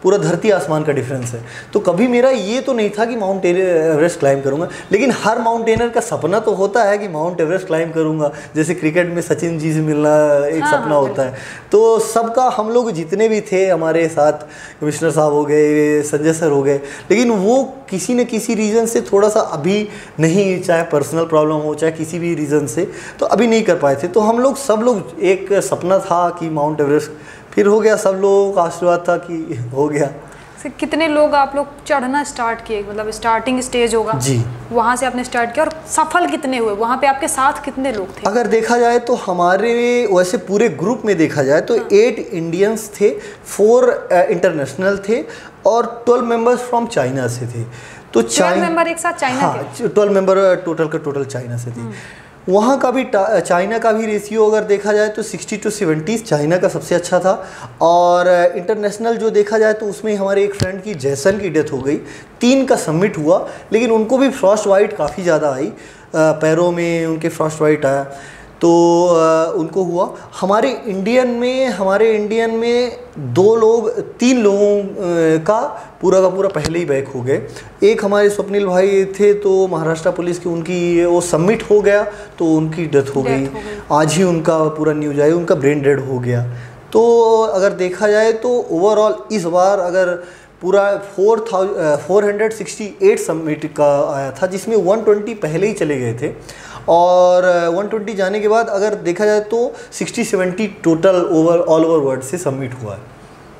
C: पूरा धरती आसमान का डिफरेंस है। तो कभी मेरा ये तो नहीं था कि माउंट एवरेस्ट क्लाइंब करूँगा, लेकिन हर माउंटेनर का सपना तो होता है कि माउंट एवरेस्ट क्लाइंब करूँगा। जैसे क्रिकेट में सचिन जी से मिलना एक सपना होता है, तो सबका हम लोग जितने भी थे हमारे साथ, कमिश्नर साहब हो गए, संजय सर हो गए, लेकिन वो किसी न किसी रीज़न से थोड़ा सा अभी नहीं, चाहे पर्सनल प्रॉब्लम हो चाहे किसी भी रीज़न से, तो अभी नहीं कर पाए थे। तो हम लोग सब लोग एक सपना था कि माउंट एवरेस्ट फिर हो गया, सब लोगों का आशीर्वाद था कि हो गया।
B: कितने लोग आप लोग चढ़ना स्टार्ट किए, मतलब स्टार्टिंग स्टेज होगा
C: जी,
B: वहाँ से आपने स्टार्ट किया, और सफल कितने हुए वहाँ पे, आपके साथ कितने लोग थे?
C: अगर देखा जाए तो हमारे वैसे पूरे ग्रुप में देखा जाए तो 8 इंडियंस थे, 4 इंटरनेशनल थे और 12 मेंबर्स फ्रॉम चाइना से थे। तो
B: 12 मेंबर एक साथ चाइना
C: हाँ,
B: के?
C: 12 मेंबर टोटल का टोटल चाइना से थे। वहाँ का भी चाइना का भी रेशियो अगर देखा जाए तो 60 to 70 चाइना का सबसे अच्छा था। और इंटरनेशनल जो देखा जाए तो उसमें हमारे एक फ्रेंड की जैसन की डेथ हो गई। 3 का सबमिट हुआ, लेकिन उनको भी फ्रॉस्ट वाइट काफ़ी ज़्यादा आई, पैरों में उनके फ्रॉस्ट वाइट आया, तो उनको हुआ। हमारे इंडियन में 3 लोगों का पूरा पहले ही बैक हो गए। एक हमारे स्वप्निल भाई थे, तो महाराष्ट्र पुलिस की उनकी वो सबमिट हो गया तो उनकी डेथ हो गई। आज ही उनका पूरा न्यूज आया, उनका ब्रेन डेड हो गया। तो अगर देखा जाए तो ओवरऑल इस बार अगर पूरा 468 सबमिट का आया था, जिसमें 120 पहले ही चले गए थे, और 120 जाने के बाद अगर देखा जाए तो 60-70 टोटल ऑल ओवर वर्ल्ड से सबमिट हुआ है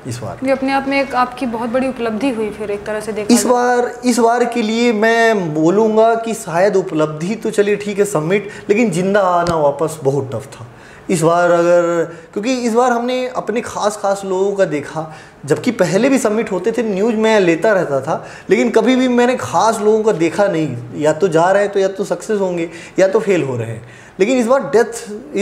C: इस बार।
B: ये अपने आप में एक आपकी बहुत बड़ी उपलब्धि हुई फिर एक तरह से देखा
C: इस बार के लिए मैं बोलूँगा कि शायद उपलब्धि तो चलिए ठीक है सबमिट, लेकिन जिंदा आना वापस बहुत टफ था इस बार। क्योंकि इस बार हमने अपने खास लोगों का देखा, जबकि पहले भी सबमिट होते थे, न्यूज़ मैं लेता रहता था, लेकिन कभी भी मैंने खास लोगों का देखा नहीं, या तो जा रहे हैं तो या तो सक्सेस होंगे या तो फेल हो रहे हैं। लेकिन इस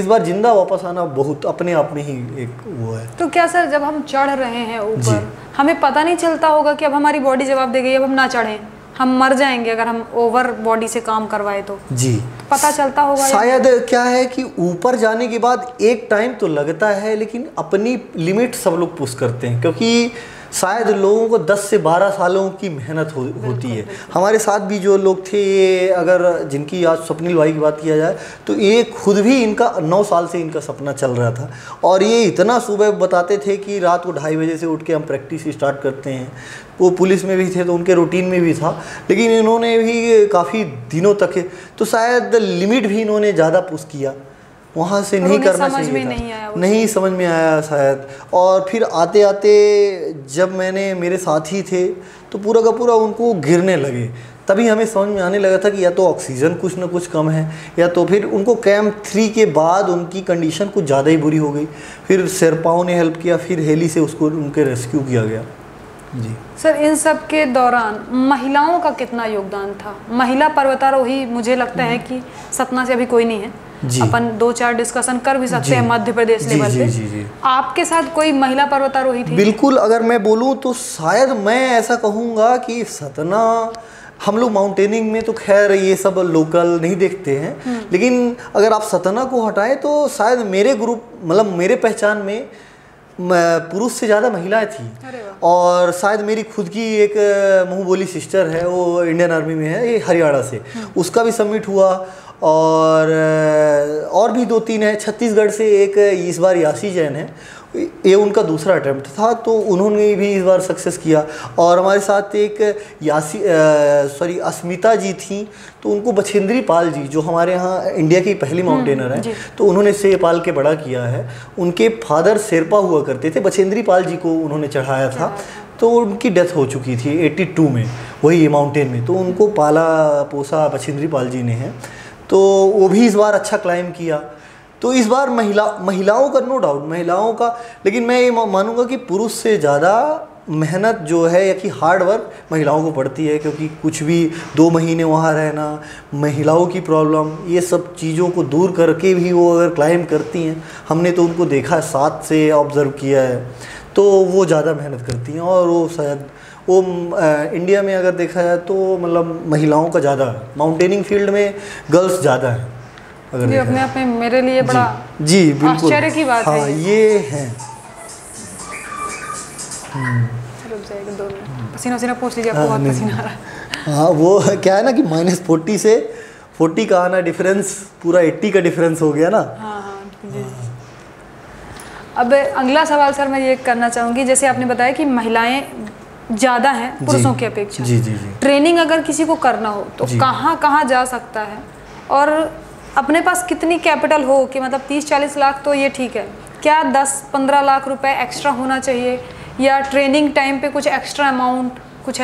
C: बार जिंदा वापस आना बहुत अपने आप में ही एक वो है।
B: तो क्या सर, जब हम चढ़ रहे हैं ऊपर, हमें पता नहीं चलता होगा कि अब हमारी बॉडी जवाब दे गई, अब हम ना चढ़ें, हम मर जाएंगे अगर हम ओवर बॉडी से काम करवाए तो?
C: जी,
B: पता चलता होगा
C: शायद। क्या है कि ऊपर जाने के बाद एक टाइम तो लगता है, लेकिन अपनी लिमिट सब लोग पुश करते हैं, क्योंकि शायद लोगों को 10 से 12 सालों की मेहनत होती है। हमारे साथ भी जो लोग थे, ये अगर जिनकी आज स्वप्निल भाई की बात किया जाए तो ये खुद भी इनका 9 साल से इनका सपना चल रहा था, और ये इतना सुबह बताते थे कि रात को 2:30 बजे से उठ के हम प्रैक्टिस स्टार्ट करते हैं। वो पुलिस में भी थे तो उनके रूटीन में भी था, लेकिन इन्होंने भी काफ़ी दिनों तक, तो शायद लिमिट भी इन्होंने ज़्यादा पुश किया, वहाँ से नहीं करना चाहिए था, नहीं समझ में आया शायद। और फिर आते आते जब मेरे साथी थे तो पूरा का पूरा उनको गिरने लगे, तभी हमें समझ में आने लगा था कि या तो ऑक्सीजन कुछ ना कुछ कम है, या तो फिर उनको कैंप 3 के बाद उनकी कंडीशन कुछ ज़्यादा ही बुरी हो गई। फिर शेरपाओं ने हेल्प किया, फिर हेली से उसको उनके रेस्क्यू किया गया। जी
B: सर, इन सब के दौरान महिलाओं का कितना योगदान था? महिला पर्वतारोही मुझे लगता है कि सतना से अभी कोई नहीं है, अपन 2-4 डिस्कशन कर भी सकते हैं मध्य प्रदेश लेवल पे। आपके साथ कोई महिला पर्वतारोही थी?
C: बिल्कुल, अगर मैं बोलूँ तो शायद मैं ऐसा कहूँगा कि सतना, हम लोग माउंटेनिंग में तो खैर ये सब लोकल नहीं देखते हैं, लेकिन अगर आप सतना को हटाएं तो शायद मेरे ग्रुप, मतलब मेरे पहचान में पुरुष से ज़्यादा महिलाएं थी। और शायद मेरी खुद की एक मुँह बोली सिस्टर है, वो इंडियन आर्मी में है, ये हरियाणा से, उसका भी सबमिट हुआ। और भी 2-3 है, छत्तीसगढ़ से एक इस बार यासी जैन है, ये उनका दूसरा अटेम्प्ट था, तो उन्होंने भी इस बार सक्सेस किया। और हमारे साथ एक अस्मिता जी थी, तो उनको बछेंद्री पाल जी, जो हमारे यहाँ इंडिया की पहली माउंटेनर है, तो उन्होंने से पाल के बड़ा किया है। उनके फादर शेरपा हुआ करते थे, बछेंद्री पाल जी को उन्होंने चढ़ाया था, तो उनकी डेथ हो चुकी थी 82 में, वही माउंटेन में, तो उनको पाला पोसा बछेंद्री पाल जी ने है, तो वो भी इस बार अच्छा क्लाइम किया। तो इस बार महिलाओं का नो डाउट, महिलाओं का, लेकिन मैं ये मानूंगा कि पुरुष से ज़्यादा मेहनत जो है या कि हार्ड वर्क महिलाओं को पड़ती है, क्योंकि कुछ भी 2 महीने वहाँ रहना, महिलाओं की प्रॉब्लम, ये सब चीज़ों को दूर करके भी वो अगर क्लाइम करती हैं, हमने तो उनको देखा है, 7 से ऑब्ज़र्व किया है, तो वो ज़्यादा मेहनत करती हैं। और वो शायद वो इंडिया में अगर देखा जाए तो मतलब महिलाओं का ज़्यादा है, माउंटेनिंग फील्ड में गर्ल्स ज़्यादा है।
B: ये अपने आप में मेरे लिए बड़ा
C: जी बिल्कुल
B: आश्चर्य की बात है।
C: ये है।
B: पसीना पूछ लीजिए, आपको बहुत पसीना आ रहा है।
C: हाँ, वो क्या है ना कि -40 से 40 का आना डिफरेंस पूरा 80 का डिफरेंस हो गया ना।
B: हाँ जी। अब अगला सवाल सर मैं ये करना चाहूँगी, जैसे आपने बताया कि महिलाएं ज़्यादा हैं पुरुषों की अपेक्षा,
C: जी।
B: ट्रेनिंग अगर किसी को करना हो तो कहाँ जा सकता है, और अपने पास कितनी कैपिटल हो कि मतलब 30-40 लाख तो ये ठीक है, क्या 10-15 लाख रुपए एक्स्ट्रा होना चाहिए, या ट्रेनिंग टाइम पे कुछ एक्स्ट्रा अमाउंट, कुछ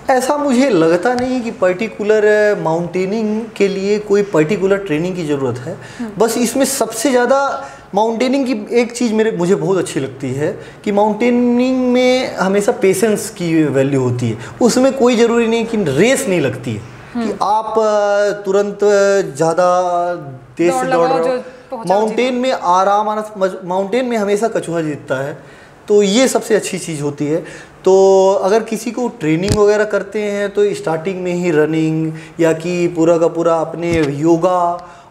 B: ऐसा
C: मुझे लगता नहीं कि पर्टिकुलर माउंटेनिंग के लिए कोई पर्टिकुलर ट्रेनिंग की ज़रूरत है। बस इसमें सबसे ज़्यादा माउंटेनिंग की एक चीज़ मुझे बहुत अच्छी लगती है कि माउंटेनिंग में हमेशा पेशेंस की वैल्यू होती है। उसमें कोई ज़रूरी नहीं कि रेस नहीं लगती है कि आप तुरंत ज़्यादा तेज से दौड़ रहे हो। माउंटेन में आराम, माउंटेन में हमेशा कछुआ जीतता है, तो ये सबसे अच्छी चीज़ होती है। तो अगर किसी को ट्रेनिंग वगैरह करते हैं तो स्टार्टिंग में ही रनिंग या कि पूरा का पूरा अपने योगा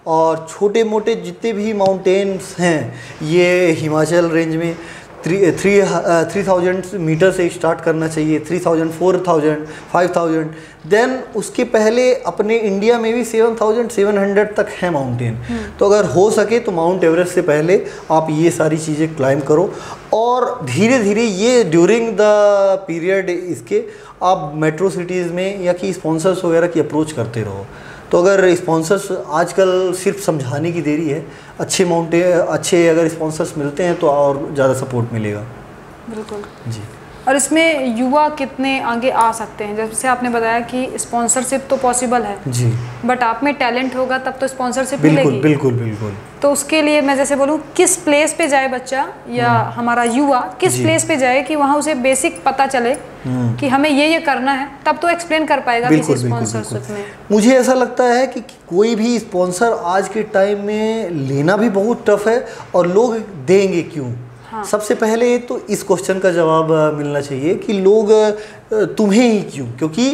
C: और छोटे मोटे जितने भी माउंटेन्स हैं, ये हिमाचल रेंज में 3000 मीटर से स्टार्ट करना चाहिए, 3000, 4000, 5000। देन उसके पहले अपने इंडिया में भी 7700 तक है माउंटेन। तो अगर हो सके तो माउंट एवरेस्ट से पहले आप ये सारी चीज़ें क्लाइंब करो, और धीरे धीरे ये ड्यूरिंग द पीरियड इसके आप मेट्रो सिटीज़ में या कि स्पॉन्सर्स वगैरह की अप्रोच करते रहो। तो अगर स्पॉन्सर्स आजकल सिर्फ समझाने की देरी है, अच्छे अगर स्पॉन्सर्स मिलते हैं तो और ज़्यादा सपोर्ट मिलेगा।
B: बिल्कुल
C: जी।
B: और इसमें युवा कितने आगे आ सकते हैं? जैसे आपने बताया कि स्पॉन्सरशिप तो पॉसिबल है
C: जी,
B: बट आप में टैलेंट होगा तब तो स्पॉन्सरशिप
C: बिल्कुल
B: मिलेगी।
C: बिल्कुल बिल्कुल।
B: तो उसके लिए मैं जैसे बोलूँ, किस प्लेस पे जाए बच्चा या हमारा युवा किस प्लेस पे जाए कि वहाँ उसे बेसिक पता चले कि हमें ये करना है, तब तो एक्सप्लेन कर पाएगा किसी स्पॉन्सरशिप में।
C: मुझे ऐसा लगता है कि कोई भी स्पॉन्सर आज के टाइम में लेना भी बहुत टफ है, और लोग देंगे क्यों? सबसे पहले तो इस क्वेश्चन का जवाब मिलना चाहिए कि लोग तुम्हें ही क्यों, क्योंकि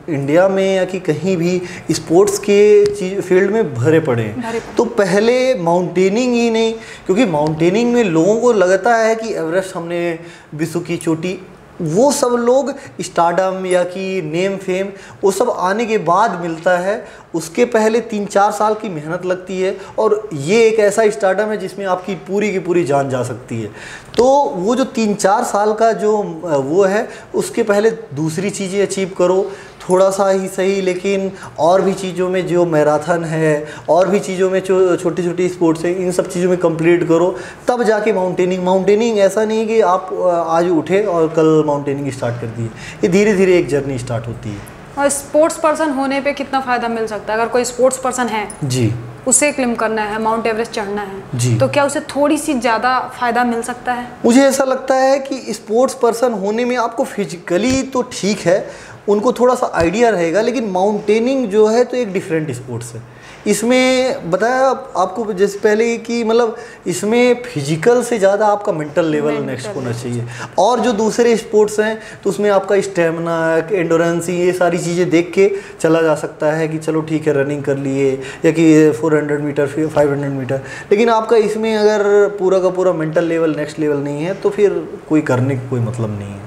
C: इंडिया में या कि कहीं भी स्पोर्ट्स के फील्ड में भरे पड़े हैं। तो पहले माउंटेनिंग ही नहीं, क्योंकि माउंटेनिंग में लोगों को लगता है कि एवरेस्ट हमने विश्व की चोटी, वो सब लोग स्टारडम या कि नेम फेम वो सब आने के बाद मिलता है। उसके पहले 3-4 साल की मेहनत लगती है, और ये एक ऐसा स्टारडम है जिसमें आपकी पूरी की पूरी जान जा सकती है। तो वो जो 3-4 साल का जो वो है, उसके पहले दूसरी चीज़ें अचीव करो, थोड़ा सा ही सही, लेकिन और भी चीज़ों में जो मैराथन है, और भी चीज़ों में जो छोटी छोटी स्पोर्ट्स है, इन सब चीज़ों में कंप्लीट करो, तब जाके माउंटेनिंग ऐसा नहीं कि आप आज उठे और कल माउंटेनिंग स्टार्ट कर दी। ये धीरे धीरे एक जर्नी स्टार्ट होती है।
B: और स्पोर्ट्स पर्सन होने पे कितना फ़ायदा मिल सकता है? अगर कोई स्पोर्ट्स पर्सन है
C: जी,
B: उसे क्लिम करना है, माउंट एवरेस्ट चढ़ना है
C: जी,
B: तो क्या उसे थोड़ी सी ज़्यादा फ़ायदा मिल सकता है? मुझे
C: ऐसा लगता है कि स्पोर्ट्स पर्सन होने में आपको फिजिकली तो ठीक है, उनको थोड़ा सा आइडिया रहेगा, लेकिन माउंटेनिंग जो है तो एक डिफरेंट स्पोर्ट्स है। इसमें बताया आपको जैसे पहले कि मतलब इसमें फिजिकल से ज़्यादा आपका मेंटल लेवल नेक्स्ट होना चाहिए। और जो दूसरे स्पोर्ट्स हैं तो उसमें आपका स्टेमिना, एंडोरेंस, ये सारी चीज़ें देख के चला जा सकता है कि चलो ठीक है रनिंग कर लिए या कि 400 मीटर, 500 मीटर, लेकिन आपका इसमें अगर पूरा का पूरा मेंटल लेवल नेक्स्ट लेवल नहीं है तो फिर कोई करने का कोई मतलब नहीं है।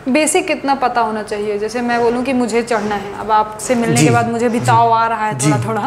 B: बेसिक कितना पता होना चाहिए? जैसे मैं बोलूँ कि मुझे चढ़ना है, अब आपसे मिलने के बाद मुझे भी ताव आ रहा है थोड़ा थोड़ा।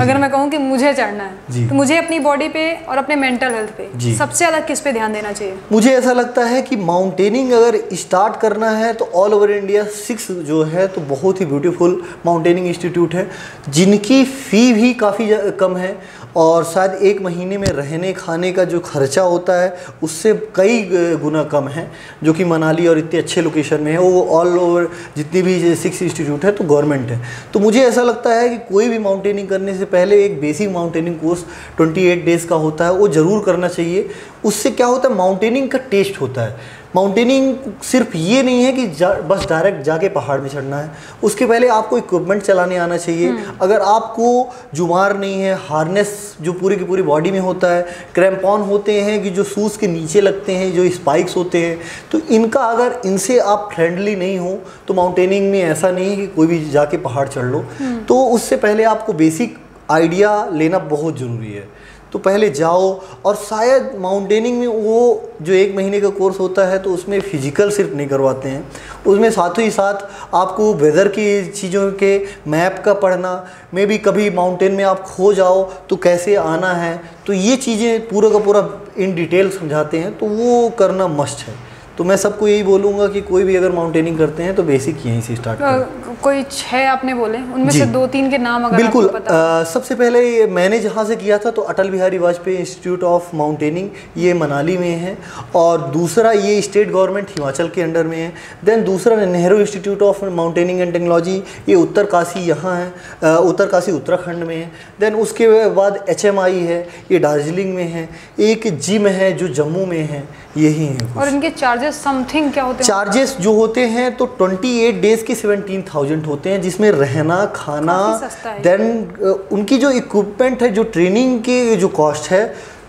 B: अगर मैं कहूँ कि मुझे चढ़ना है तो मुझे अपनी बॉडी पे और अपने मेंटल हेल्थ पे सबसे ज़्यादा किस पे ध्यान देना चाहिए?
C: मुझे ऐसा लगता है कि माउंटेनिंग अगर स्टार्ट करना है तो ऑल ओवर इंडिया 6 जो है तो बहुत ही ब्यूटीफुल माउंटेनिंग इंस्टीट्यूट है, जिनकी फ़ी भी काफ़ी कम है, और शायद 1 महीने में रहने खाने का जो खर्चा होता है उससे कई गुना कम है, जो कि मनाली और इतने अच्छे लोकेशन में है। वो ऑल ओवर जितनी भी 6 इंस्टीट्यूट है तो गवर्नमेंट है। तो मुझे ऐसा लगता है कि कोई भी माउंटेनिंग करने से पहले एक बेसिक माउंटेनिंग कोर्स 28 डेज़ का होता है, वो ज़रूर करना चाहिए। उससे क्या होता है, माउंटेनिंग का टेस्ट होता है। माउंटेनिंग सिर्फ ये नहीं है कि बस डायरेक्ट जाके पहाड़ में चढ़ना है, उसके पहले आपको इक्विपमेंट चलाने आना चाहिए। अगर आपको जुमार नहीं है, हार्नेस जो पूरी की पूरी बॉडी में होता है, क्रैम्पॉन होते हैं कि जो शूज़ के नीचे लगते हैं, जो स्पाइक्स होते हैं, तो इनका अगर इनसे आप फ्रेंडली नहीं हो तो माउंटेनिंग में ऐसा नहीं है कि कोई भी जाके पहाड़ चढ़ लो। तो उससे पहले आपको बेसिक आइडिया लेना बहुत ज़रूरी है। तो पहले जाओ, और शायद माउंटेनिंग में वो जो 1 महीने का कोर्स होता है तो उसमें फ़िज़िकल सिर्फ नहीं करवाते हैं, उसमें साथों ही साथ आपको वेदर की चीज़ों के मैप का पढ़ना, में भी कभी माउंटेन में आप खो जाओ तो कैसे आना है, तो ये चीज़ें पूरा का पूरा इन डिटेल समझाते हैं, तो वो करना मस्ट है। तो मैं सबको यही बोलूँगा कि कोई भी अगर माउंटेनिंग करते हैं तो बेसिक यहीं से स्टार्ट करें।
B: कोई 6 आपने बोले, उनमें
C: जी।
B: से 2-3 के नाम अगर
C: बिल्कुल।
B: आपको पता।
C: सबसे पहले मैंने जहाँ से किया था तो Atal Bihari Vajpayee institute of mountaineering, ये मनाली में है, और दूसरा ये स्टेट गवर्नमेंट हिमाचल के अंडर में है। देन दूसरा Nehru institute of mountaineering and technology, ये उत्तरकाशी यहाँ है, उत्तरकाशी उत्तराखंड में है। देन उसके बाद HMI है, ये दार्जिलिंग में है। एक जिम है जो जम्मू में है, यही है।
B: और इनके चार्जेस समथिंग क्या होते हैं?
C: चार्जेस जो होते हैं तो 28 डेज के 17,000 होते हैं, जिसमें रहना खाना,
B: काफी सस्ता है।
C: देन उनकी जो इक्विपमेंट है, जो ट्रेनिंग की जो कॉस्ट है,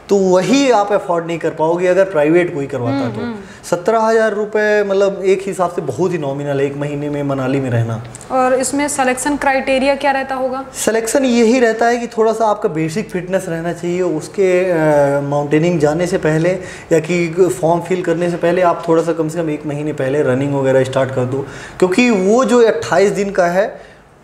C: तो वही आप अफोर्ड नहीं कर पाओगे अगर प्राइवेट कोई करवाता तो। 17,000 रुपये मतलब एक हिसाब से बहुत ही नॉमिनल है 1 महीने में मनाली में रहना।
B: और इसमें सिलेक्शन क्राइटेरिया क्या रहता होगा?
C: सिलेक्शन यही रहता है कि थोड़ा सा आपका बेसिक फिटनेस रहना चाहिए। उसके माउंटेनिंग जाने से पहले या कि फॉर्म फिल करने से पहले आप थोड़ा सा कम से कम 1 महीने पहले रनिंग वगैरह स्टार्ट कर दो, क्योंकि वो जो 28 दिन का है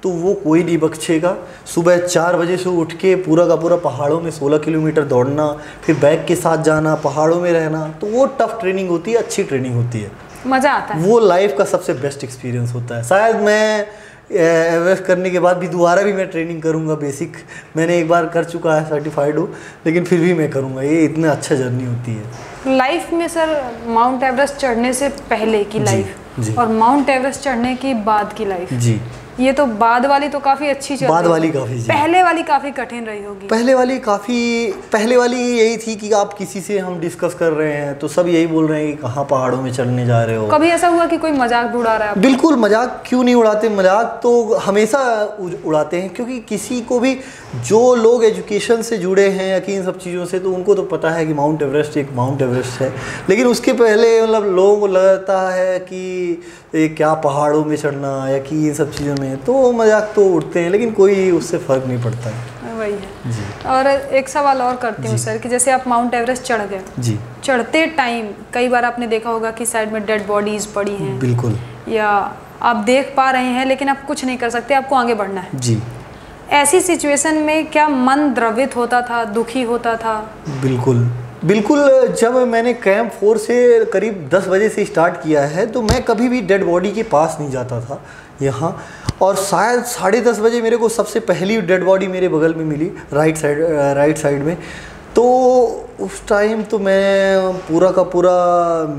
C: तो वो कोई नहीं बख्शेगा। सुबह 4 बजे से उठ के पूरा का पूरा पहाड़ों में 16 किलोमीटर दौड़ना, फिर बैग के साथ जाना, पहाड़ों में रहना, तो वो टफ ट्रेनिंग होती है, अच्छी ट्रेनिंग होती है,
B: मज़ा आता है।
C: वो लाइफ का सबसे बेस्ट एक्सपीरियंस होता है। शायद मैं एवरेस्ट करने के बाद भी दोबारा भी मैं ट्रेनिंग करूंगा। बेसिक मैंने एक बार कर चुका है, सर्टिफाइड हूँ, लेकिन फिर भी मैं करूँगा। ये इतना अच्छा जर्नी होती है
B: लाइफ में। सर, माउंट एवरेस्ट चढ़ने से पहले की लाइफ और माउंट एवरेस्ट चढ़ने की बाद की लाइफ
C: जी,
B: ये तो बाद वाली तो काफ़ी अच्छी चल
C: बाद
B: रही
C: वाली
B: है।
C: काफ़ी जी।
B: पहले वाली काफ़ी कठिन रही होगी।
C: पहले वाली यही थी कि आप किसी से हम डिस्कस कर रहे हैं तो सब यही बोल रहे हैं कि कहाँ पहाड़ों में चढ़ने जा रहे हो।
B: कभी ऐसा हुआ कि कोई मजाक भी उड़ा रहा है?
C: बिल्कुल, मजाक क्यों नहीं उड़ाते, मजाक तो हमेशा उड़ाते हैं, क्योंकि किसी को भी जो लोग एजुकेशन से जुड़े हैं या कि इन सब चीज़ों से, तो उनको तो पता है कि माउंट एवरेस्ट एक माउंट एवरेस्ट है। लेकिन उसके पहले मतलब लोगों को लगता है कि ये क्या पहाड़ों में चढ़ना या कि इन सब चीज़ों में, तो मजाक तो उड़ते हैं, लेकिन कोई उससे फ़र्क नहीं पड़ता है।
B: वही है
C: जी।
B: और एक सवाल और करती हूँ सर, कि जैसे आप माउंट एवरेस्ट चढ़ गए,
C: जी,
B: चढ़ते टाइम कई बार आपने देखा होगा कि साइड में डेड बॉडीज पड़ी हैं,
C: बिल्कुल,
B: या आप देख पा रहे हैं लेकिन आप कुछ नहीं कर सकते, आपको आगे बढ़ना है।
C: जी,
B: ऐसी सिचुएशन में क्या मन द्रवित होता था, दुखी होता था?
C: बिल्कुल बिल्कुल। जब मैंने कैंप 4 से करीब 10 बजे से स्टार्ट किया है, तो मैं कभी भी डेड बॉडी के पास नहीं जाता था यहाँ, और शायद 10:30 बजे मेरे को सबसे पहली डेड बॉडी मेरे बगल में मिली, राइट साइड में। तो उस टाइम तो मैं पूरा का पूरा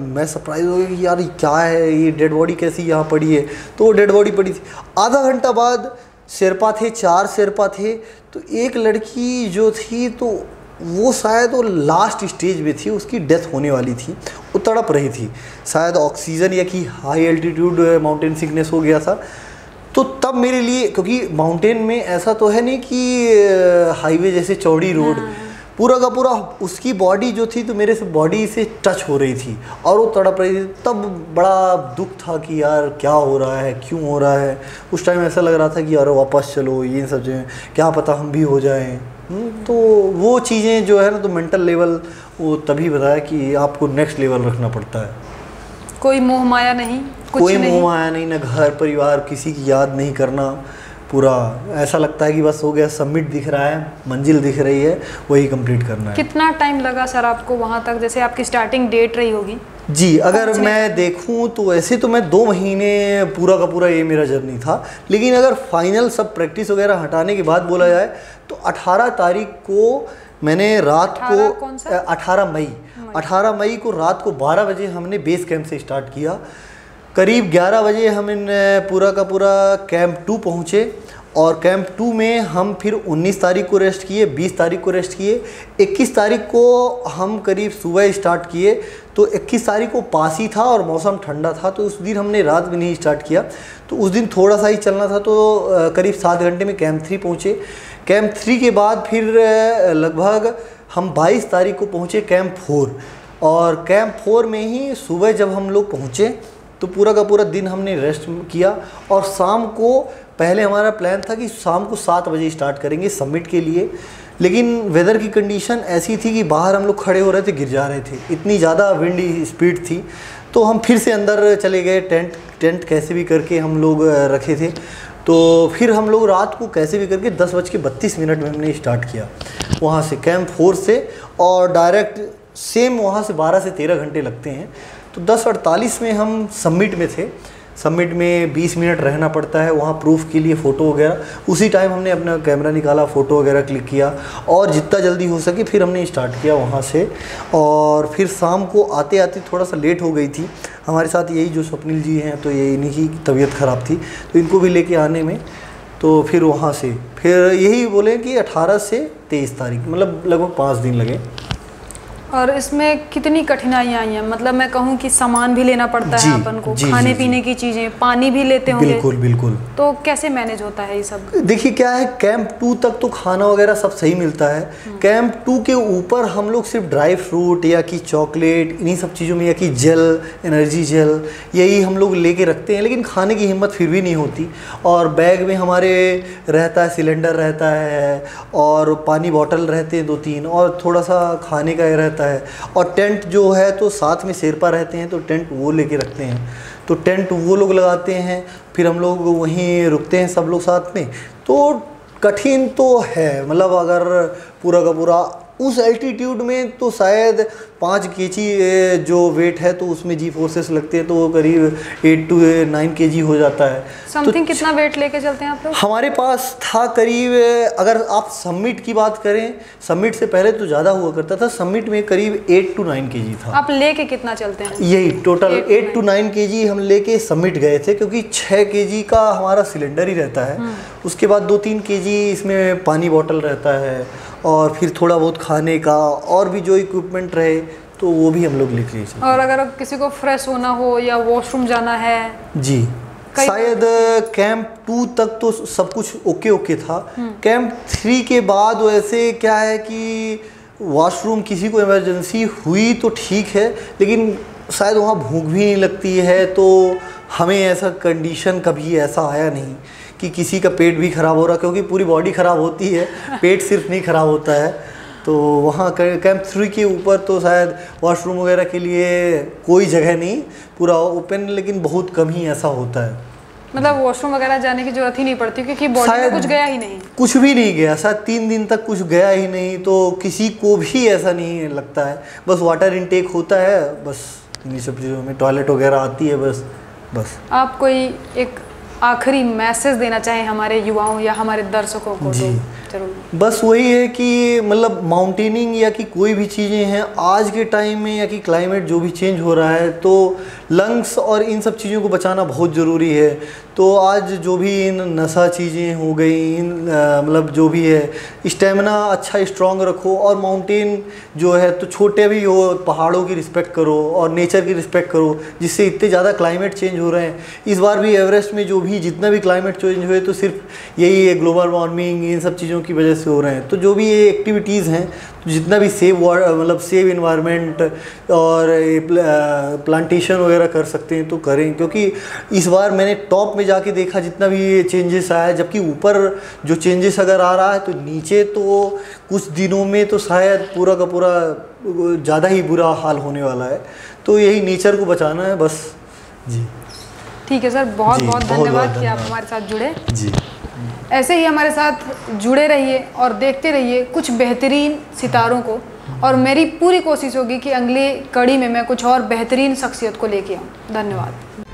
C: मैं सरप्राइज हो गया कि यार ये क्या है, ये डेड बॉडी कैसी यहाँ पड़ी है। तो वो डेड बॉडी पड़ी थी। आधा घंटा बाद शेरपा थे, 4 शेरपा थे, तो एक लड़की जो थी तो वो शायद वो लास्ट स्टेज में थी, उसकी डेथ होने वाली थी, वो तड़प रही थी, शायद ऑक्सीजन या कि हाई एल्टीट्यूड माउंटेन सिकनेस हो गया था। तो तब मेरे लिए, क्योंकि माउंटेन में ऐसा तो है नहीं कि हाईवे जैसे चौड़ी रोड, पूरा का पूरा उसकी बॉडी जो थी तो मेरे से बॉडी से टच हो रही थी और वो तड़प रही थी। तब बड़ा दुख था कि यार क्या हो रहा है, क्यों हो रहा है। उस टाइम ऐसा लग रहा था कि यार वापस चलो, ये सब चीज़ें क्या पता हम भी हो जाएं। तो वो चीज़ें जो है ना, तो मेंटल लेवल वो तभी बताया कि आपको नेक्स्ट लेवल रखना पड़ता है।
B: कोई मोह माया नहीं,
C: कोई मोह माया नहीं, ना घर परिवार किसी की याद नहीं करना। पूरा ऐसा लगता है कि बस हो गया, सबमिट दिख रहा है, मंजिल दिख रही है, वही कंप्लीट करना है।
B: कितना टाइम लगा सर आपको वहाँ तक? जैसे आपकी स्टार्टिंग डेट रही होगी।
C: जी, अगर मैं देखूं तो ऐसे तो मैं 2 महीने पूरा का पूरा ये मेरा जर्नी था, लेकिन अगर फाइनल सब प्रैक्टिस वगैरह हटाने के बाद बोला जाए तो 18 तारीख को मैंने रात को 18 मई को रात को 12 बजे हमने बेस कैंप से स्टार्ट किया। करीब 11 बजे हम पूरा का पूरा कैंप 2 पहुँचे, और कैंप 2 में हम फिर 19 तारीख को रेस्ट किए, 20 तारीख को रेस्ट किए, 21 तारीख को हम करीब सुबह स्टार्ट किए। तो 21 तारीख को पास ही था और मौसम ठंडा था, तो उस दिन हमने रात में नहीं स्टार्ट किया, तो उस दिन थोड़ा सा ही चलना था। तो करीब 7 घंटे में कैंप 3 पहुँचे। कैंप 3 के बाद फिर लगभग हम 22 तारीख को पहुँचे कैंप 4, और कैंप 4 में ही सुबह जब हम लोग पहुँचे तो पूरा का पूरा दिन हमने रेस्ट किया, और शाम को पहले हमारा प्लान था कि शाम को 7 बजे स्टार्ट करेंगे सबमिट के लिए, लेकिन वेदर की कंडीशन ऐसी थी कि बाहर हम लोग खड़े हो रहे थे, गिर जा रहे थे, इतनी ज़्यादा विंडी स्पीड थी। तो हम फिर से अंदर चले गए, टेंट कैसे भी करके हम लोग रखे थे। तो फिर हम लोग रात को कैसे भी करके 10:32 में हमने स्टार्ट किया वहाँ से कैंप 4 से, और डायरेक्ट सेम वहाँ से 12 से 13 घंटे लगते हैं। तो 10:48 में हम सबमिट में थे। समिट में 20 मिनट रहना पड़ता है वहाँ प्रूफ के लिए फ़ोटो वगैरह। उसी टाइम हमने अपना कैमरा निकाला, फ़ोटो वगैरह क्लिक किया और जितना जल्दी हो सके फिर हमने स्टार्ट किया वहाँ से। और फिर शाम को आते आते थोड़ा सा लेट हो गई थी। हमारे साथ यही जो स्वप्निल जी हैं तो ये इन्हीं की तबीयत ख़राब थी तो इनको भी लेके आने में, तो फिर वहाँ से फिर यही बोले कि 18 से 23 तारीख मतलब लगभग 5 दिन लगे।
B: और इसमें कितनी कठिनाइयाँ आई हैं? मतलब मैं कहूँ कि सामान भी लेना पड़ता है अपन को, खाने पीने की चीज़ें, पानी भी लेते होंगे।
C: बिल्कुल बिल्कुल।
B: तो कैसे मैनेज होता है ये सब?
C: देखिए क्या है, कैंप 2 तक तो खाना वगैरह सब सही मिलता है। कैंप 2 के ऊपर हम लोग सिर्फ ड्राई फ्रूट या कि चॉकलेट इन्हीं सब चीज़ों में, या कि जेल, एनर्जी जेल, यही हम लोग लेके रखते हैं, लेकिन खाने की हिम्मत फिर भी नहीं होती। और बैग में हमारे रहता है, सिलेंडर रहता है और पानी बॉटल रहते हैं 2-3 और थोड़ा सा खाने का रहता है। और टेंट जो है तो साथ में शेरपा रहते हैं तो टेंट वो लेके रखते हैं, तो टेंट वो लोग लगाते हैं, फिर हम लोग वहीं रुकते हैं सब लोग साथ में। तो कठिन तो है, मतलब अगर पूरा का पूरा उस एल्टीट्यूड में तो शायद 5 kg जो वेट है तो उसमें जी फोर्सेस लगते हैं तो वो करीब 8 to 9 kg हो जाता है।
B: समथिंग तो कितना वेट लेके चलते हैं आप लोग?
C: हमारे पास था करीब, अगर आप समिट की बात करें, समिट से पहले तो ज़्यादा हुआ करता था, समिट में करीब 8 to 9 kg था।
B: आप लेके कितना चलते हैं?
C: यही टोटल 8 to 9 kg हम लेके समिट गए थे, क्योंकि 6 kg का हमारा सिलेंडर ही रहता है। उसके बाद 2-3 kg इसमें पानी बॉटल रहता है और फिर थोड़ा बहुत खाने का और भी जो इक्विपमेंट रहे तो वो भी हम लोग लेके चलते।
B: और अगर किसी को फ्रेश होना हो या वॉशरूम जाना है?
C: जी, शायद कैंप 2 तक तो सब कुछ ओके था। कैंप 3 के बाद वैसे क्या है कि वॉशरूम किसी को इमरजेंसी हुई तो ठीक है, लेकिन शायद वहाँ भूख भी नहीं लगती है, तो हमें ऐसा कंडीशन कभी ऐसा आया नहीं कि किसी का पेट भी ख़राब हो रहा, क्योंकि पूरी बॉडी ख़राब होती है, पेट सिर्फ नहीं ख़राब होता है। तो वहाँ कैंप 3 के ऊपर तो शायद वॉशरूम वगैरह के लिए कोई जगह नहीं, पूरा ओपन, लेकिन बहुत कम ही ऐसा होता है।
B: मतलब वॉशरूम वगैरह जाने की जरूरत ही नहीं पड़ती क्योंकि बॉडी में कुछ गया ही नहीं?
C: कुछ भी नहीं गया, शायद 3 दिन तक कुछ गया ही नहीं, तो किसी को भी ऐसा नहीं लगता है। बस वाटर इनटेक होता है, बस इन्हीं सब चीज़ों में टॉयलेट वगैरह आती है, बस।
B: आप कोई एक आखिरी मैसेज देना चाहें हमारे युवाओं या हमारे दर्शकों को?
C: जी
B: जरूर।
C: बस वही है कि मतलब माउंटेनिंग या कि कोई भी चीज़ें हैं आज के टाइम में, या कि क्लाइमेट जो भी चेंज हो रहा है, तो लंग्स और इन सब चीज़ों को बचाना बहुत ज़रूरी है। तो आज जो भी इन नशा चीज़ें हो गई, इन मतलब जो भी है, स्टेमिना अच्छा स्ट्रॉन्ग रखो। और माउंटेन जो है तो छोटे भी हो, पहाड़ों की रिस्पेक्ट करो और नेचर की रिस्पेक्ट करो, जिससे इतने ज़्यादा क्लाइमेट चेंज हो रहे हैं। इस बार भी एवरेस्ट में जो भी जितना भी क्लाइमेट चेंज हुए तो सिर्फ यही ग्लोबल वार्मिंग इन सब चीज़ों की वजह से हो रहे हैं। तो जो भी ये एक्टिविटीज़ हैं, तो जितना भी सेव इन्वायरमेंट और प्लांटेशन वगैरह कर सकते हैं तो करें, क्योंकि इस बार मैंने टॉप में जाके देखा जितना भी ये चेंजेस आया, जबकि ऊपर जो चेंजेस अगर आ रहा है तो नीचे तो कुछ दिनों में तो शायद पूरा का पूरा ज़्यादा ही बुरा हाल होने वाला है। तो यही नेचर को बचाना है बस। जी
B: ठीक है सर, बहुत बहुत धन्यवाद कि आप हमारे साथ जुड़े।
C: जी
B: ऐसे ही हमारे साथ जुड़े रहिए और देखते रहिए कुछ बेहतरीन सितारों को, और मेरी पूरी कोशिश होगी कि अगली कड़ी में मैं कुछ और बेहतरीन शख्सियत को लेके आऊँ। धन्यवाद।